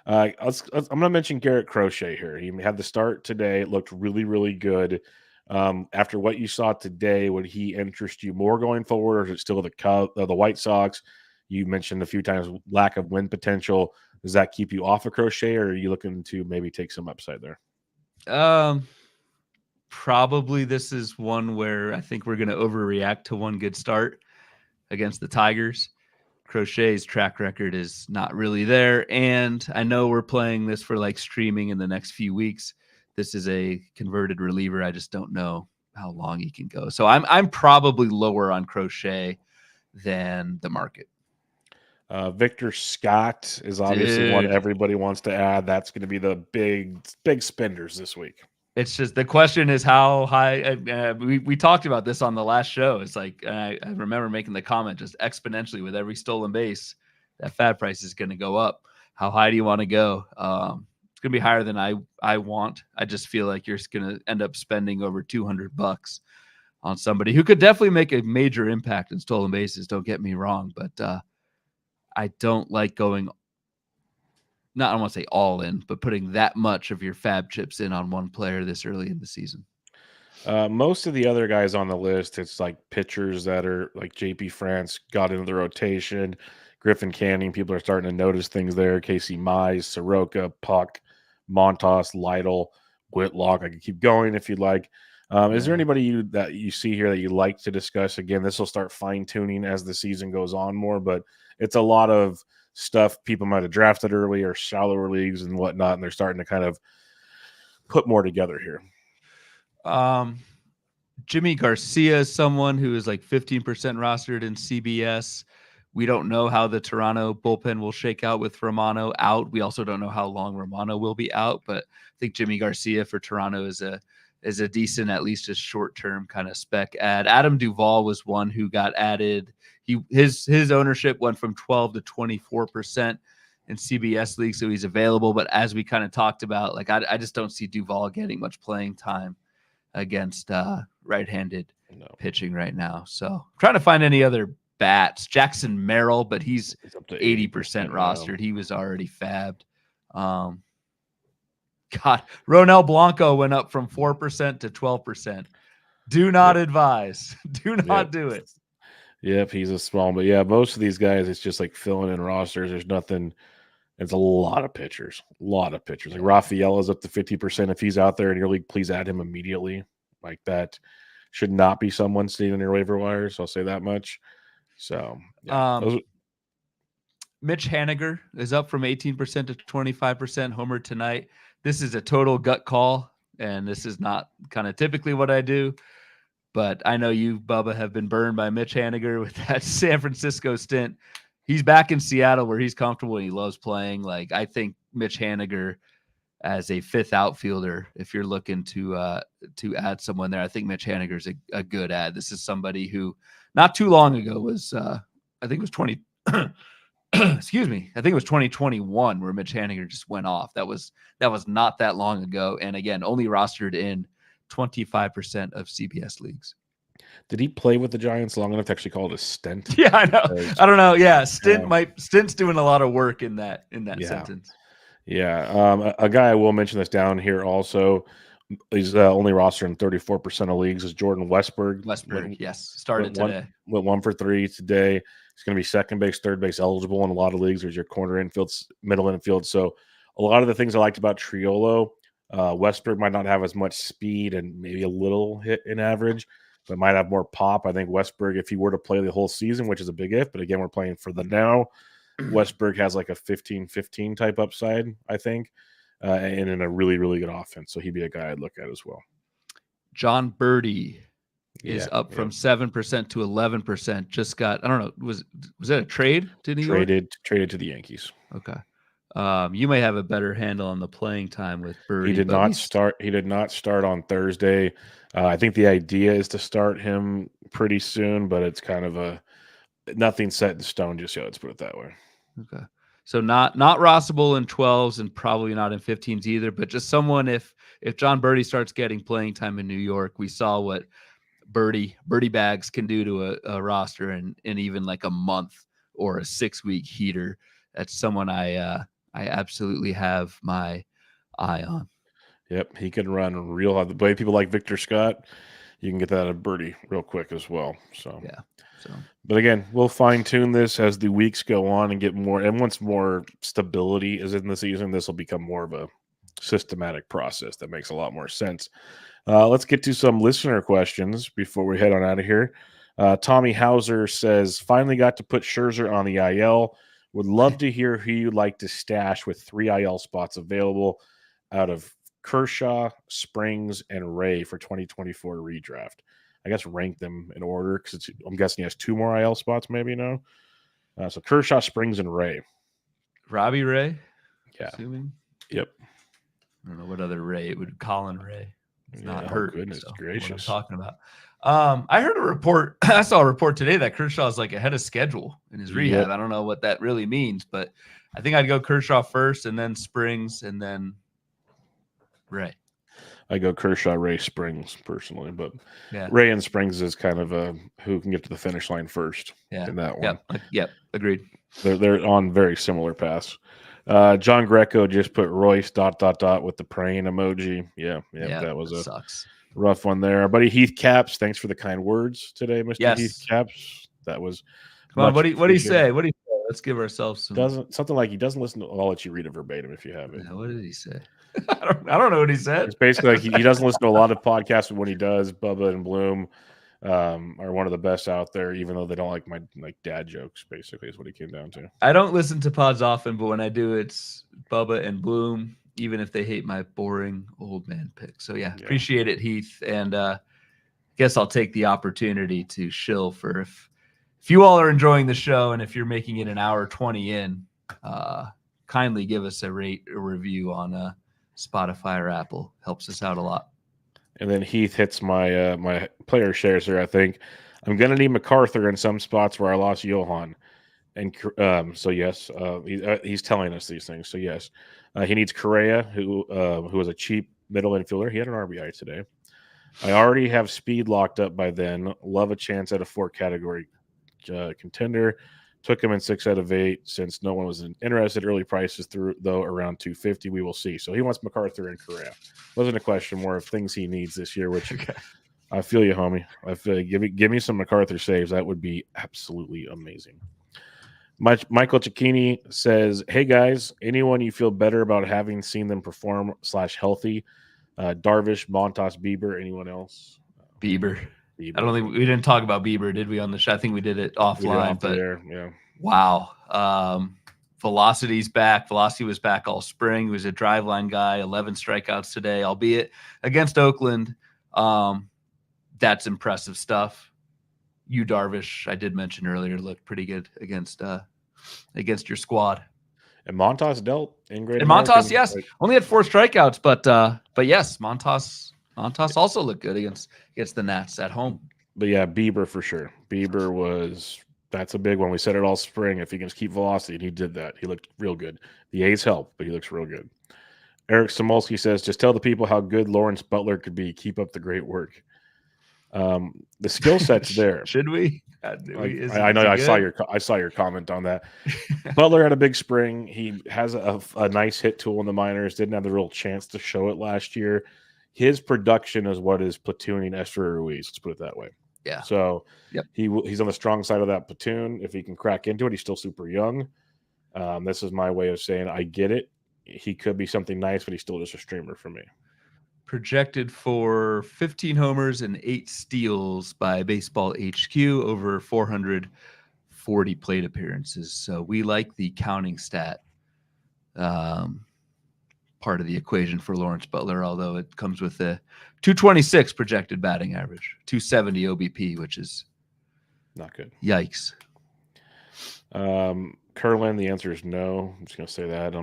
I'm going to mention Garrett Crochet here. He had the start today. It looked really, really good. After what you saw today, would he interest you more going forward, or is it still the White Sox? You mentioned a few times lack of win potential. Does that keep you off of Crochet, or are you looking to maybe take some upside there? Probably this is one where I think we're going to overreact to one good start against the Tigers. Crochet's track record is not really there, and I know we're playing this for like streaming in the next few weeks. This is a converted reliever. I just don't know how long he can go. So I'm probably lower on Crochet than the market. Victor Scott is obviously one everybody wants to add. That's going to be the big spenders this week. It's just the question is how high. We talked about this on the last show. It's like I remember making the comment, just exponentially with every stolen base, that FAAB price is going to go up. How high do you want to go? It's going to be higher than I want. I just feel like you're going to end up spending over $200 on somebody who could definitely make a major impact in stolen bases. Don't get me wrong, but I don't like going. I don't want to say all in, but putting that much of your FAAB chips in on one player this early in the season. Most of the other guys on the list, it's like pitchers that are like JP France got into the rotation. Griffin Canning, people are starting to notice things there. Casey Mize, Soroka, Puck, Montas, Lytle, Whitlock. I can keep going if you'd like. Is there anybody that you see here that you like to discuss? Again, this will start fine-tuning as the season goes on more, but it's a lot of stuff people might have drafted early or shallower leagues and whatnot, and they're starting to kind of put more together here. Jimmy Garcia is someone who is like 15% rostered in CBS. We don't know how the Toronto bullpen will shake out with Romano out. We also don't know how long Romano will be out, but I think Jimmy Garcia for Toronto is a decent, at least a short-term kind of spec add. Adam Duvall was one who got added. His ownership went from 12 to 24% in CBS league, so he's available. But as we kind of talked about, like I just don't see Duvall getting much playing time against right-handed pitching right now. So I'm trying to find any other bats. Jackson Merrill, but he's up to 80% rostered. He was already fabbed. God, Ronel Blanco went up from 4% to 12%. Do not advise. Do not do it. Yep, he's a small, but yeah, most of these guys, it's just like filling in rosters. There's nothing. It's a lot of pitchers. Like Rafael is up to 50%. If he's out there in your league, please add him immediately. Like that should not be someone sitting on your waiver wires. I'll say that much. So, Mitch Haniger is up from 18% to 25%. Homer tonight. This is a total gut call, and this is not kind of typically what I do. But I know you, Bubba, have been burned by Mitch Haniger with that San Francisco stint. He's back in Seattle where he's comfortable and he loves playing. Like, I think Mitch Haniger as a fifth outfielder, if you're looking to add someone there, I think Mitch Haniger is a good add. This is somebody who not too long ago was, I think it was 20. Excuse me. I think it was 2021 where Mitch Haniger just went off. That was not that long ago. And again, only rostered in 25% of CBS leagues. Did he play with the Giants long enough to actually call it a stint? Yeah, I know. I don't know. Yeah, Stint's doing a lot of work in that sentence. Yeah. A guy I will mention this down here also. He's only rostered in 34% of leagues. Is Jordan Westburg. Started today. Went 1 for 3 today. He's going to be second base, third base eligible in a lot of leagues. There's your corner infield, middle infield. So a lot of the things I liked about Triolo, Westburg might not have as much speed and maybe a little hit in average, but might have more pop. I think Westburg, if he were to play the whole season, which is a big if, but again, we're playing for the now, Westburg has like a 15-15 type upside, I think, and in a really, really good offense. So he'd be a guy I'd look at as well. John Birdie is up from 7% to 11%. Just got, I don't know, was that a trade to New York? Traded to the Yankees. Okay. You may have a better handle on the playing time with Birdie. He did not start on Thursday. I think the idea is to start him pretty soon, but it's kind of nothing set in stone just yet. Let's put it that way. Okay. So not rosterable in 12s and probably not in 15s either, but just someone if John Birdie starts getting playing time in New York, we saw what Birdie bags can do to a roster in even like a month or a 6-week heater. That's someone I absolutely have my eye on. Yep, he can run real hard. The way people like Victor Scott, you can get that out of Birdie real quick as well. So yeah. But again, we'll fine tune this as the weeks go on and get more. And once more stability is in the season, this will become more of a systematic process that makes a lot more sense. Let's get to some listener questions before we head on out of here. Tommy Hauser says, finally got to put Scherzer on the IL. Would love to hear who you'd like to stash with 3 IL spots available out of Kershaw, Springs, and Ray for 2024 redraft. I guess rank them in order because I'm guessing he has 2 more IL spots, maybe no. So Kershaw, Springs, and Ray. Robbie Ray? Yeah. Assuming? Yep. I don't know what other Ray. It would Colin Ray. It's not hurt. Goodness gracious. What I'm talking about. I heard a report. I saw a report today that Kershaw is like ahead of schedule in his rehab. Yep. I don't know what that really means, but I think I'd go Kershaw first and then Springs and then Ray. I go Kershaw, Ray, Springs personally, but Ray and Springs is kind of who can get to the finish line first in that one. Yep, agreed. They're on very similar paths. John Greco just put Royce ... with the praying emoji. Yeah, that was sucks. Rough one there. Our buddy Heath Caps, thanks for the kind words today, Mr. Heath Caps. That was come on. What do you say? What do you say? Let's give ourselves something like he doesn't listen to. I'll let you read it verbatim if you have it. Yeah, what did he say? I don't know what he said. It's basically like he doesn't listen to a lot of podcasts, but when he does, Bubba and Bloom are one of the best out there, even though they don't like my dad jokes, basically is what he came down to. I don't listen to pods often, but when I do, it's Bubba and Bloom, even if they hate my boring old man pick. So yeah. Appreciate it, Heath. And guess I'll take the opportunity to shill for if you all are enjoying the show and if you're making it an hour 20 in, kindly give us a review on Spotify or Apple. Helps us out a lot. And then Heath hits my my player shares there. I think I'm going to need MacArthur in some spots where I lost Johan. And so yes, he's telling us these things. So yes, he needs Correa, who was a cheap middle infielder. He had an RBI today. I already have speed locked up by then. Love a chance at a 4-category contender. Took him in 6 out of 8 since no one was interested. Early prices through though around 250. We will see. So he wants MacArthur and Correa. Wasn't a question, more of things he needs this year. Which I feel you, homie. I feel you. Give me some MacArthur saves. That would be absolutely amazing. Michael Cicchini says, "Hey guys, anyone you feel better about having seen them perform / healthy? Darvish, Montas, Bieber. Anyone else? Bieber. I don't think we didn't talk about Bieber, did we, on the show? I think we did it offline. But yeah. Wow. Velocity's back. Velocity was back all spring. He was a driveline guy, 11 strikeouts today, albeit against Oakland. That's impressive stuff. You, Darvish, I did mention earlier, looked pretty good against your squad. And Montas dealt in great. And Montas, yes, only had 4 strikeouts, but yes, Montas also looked good against the Nats at home. But yeah, Bieber for sure. That's a big one. We said it all spring. If he can just keep velocity, and he did that. He looked real good. The A's help, but he looks real good. Eric Samolsky says, just tell the people how good Lawrence Butler could be. Keep up the great work. The skill set's there. Should we? I know. I saw your comment on that. Butler had a big spring. He has a nice hit tool in the minors. Didn't have the real chance to show it last year. His production is what is platooning Esther Ruiz. Let's put it that way. Yeah. So yep. He's on the strong side of that platoon. If he can crack into it, he's still super young. This is my way of saying I get it. He could be something nice, but he's still just a streamer for me. Projected for 15 homers and 8 steals by Baseball HQ over 440 plate appearances. So we like the counting stat part of the equation for Lawrence Butler, although it comes with a 226 projected batting average, 270 OBP, which is not good. Yikes. Curlin, the answer is no. I'm just going to say that.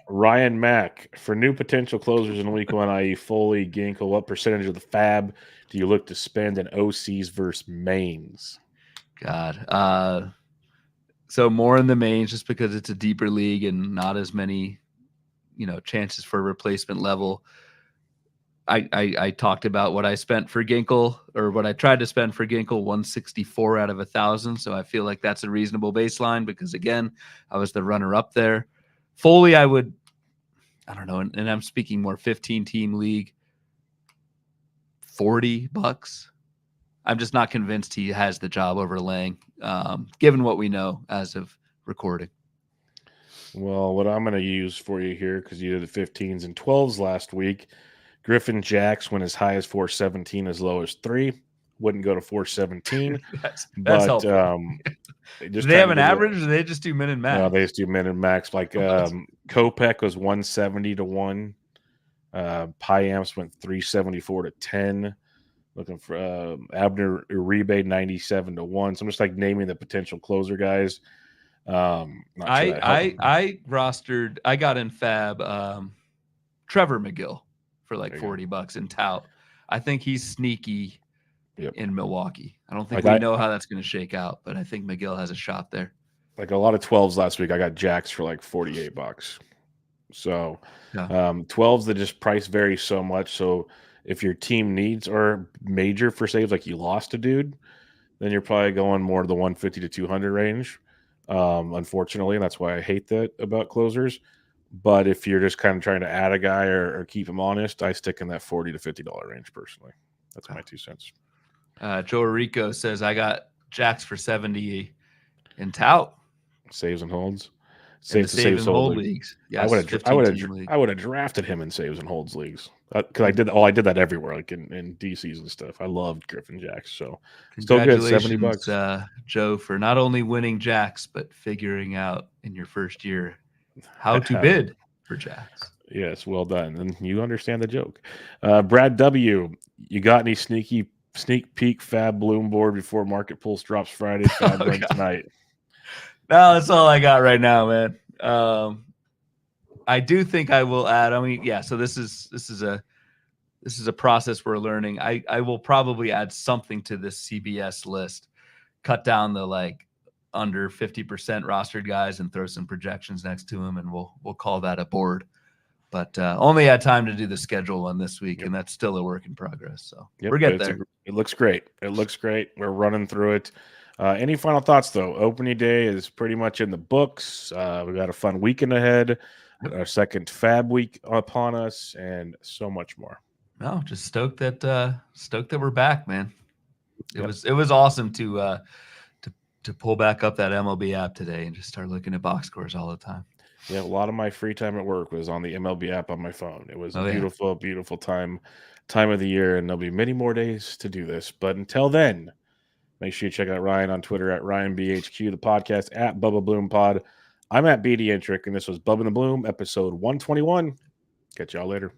Ryan Mack, for new potential closers in week 1, i.e. Foley, Ginkel, what percentage of the FAAB do you look to spend in OCs versus mains? God. So more in the mains just because it's a deeper league and not as many, chances for replacement level. I talked about what I spent for Ginkel, or what I tried to spend for Ginkel, 164 out of 1,000. So I feel like that's a reasonable baseline because, again, I was the runner-up there. Foley, I don't know, and I'm speaking more 15-team league, $40. I'm just not convinced he has the job over Lang, given what we know as of recording. Well, what I'm going to use for you here, because you did the 15s and 12s last week, Griffin Jax went as high as 417, as low as 3. Wouldn't go to 417. That's helpful. Do they have an average, or do they just do min and max? No, they just do min and max. Like Kopech was 170 to 1. Piamps went 374 to 10. Looking for Abner Uribe 97 to 1. So I'm just like naming the potential closer guys. I rostered. I got in FAAB Trevor McGill for like $40 in tout. I think he's sneaky in Milwaukee. I don't think we know how that's going to shake out, but I think McGill has a shot there. Like a lot of 12s last week, I got Jax for like $48. So 12s that just price vary so much. So if your team needs are major for saves, like you lost a dude, then you're probably going more to the 150 to 200 range. Unfortunately, and that's why I hate that about closers. But if you're just kind of trying to add a guy or keep him honest, I stick in that $40 to $50 range personally. That's my 2 cents. Joe Rico says I got Jax for 70 in tout. Saves and holds. Saves and hold leagues. Yes, I would have drafted him in saves and holds leagues because I did that everywhere, like in DCs and stuff. I loved Griffin Jax, so still good. $70, Joe, for not only winning Jax but figuring out in your first year how to bid for Jax. Yes, well done, and you understand the joke. Brad W, you got any sneak peek FAAB Bloom board before Market Pulse drops Friday? FAAB run tonight. No, that's all I got right now, man. I do think I will add. I mean, yeah. So this is a process we're learning. I will probably add something to this CBS list, cut down the like under 50% rostered guys, and throw some projections next to them, and we'll call that a board. But only had time to do the schedule one this week, Yep. and that's still a work in progress. So Yep, we're getting there. It looks great. It looks great. We're running through it. Any final thoughts, though? Opening day is pretty much in the books. We got a fun weekend ahead, our second FAAB week upon us, and so much more. No, just stoked that we're back, man. It was awesome to pull back up that MLB app today and just start looking at box scores all the time. Yeah, a lot of my free time at work was on the MLB app on my phone. It was a beautiful, beautiful time of the year, and there'll be many more days to do this. But until then, make sure you check out Ryan on Twitter at RyanBHQ, the podcast at Bubba Bloom Pod. I'm at BD Entrick, and this was Bubba and the Bloom, episode 121. Catch y'all later.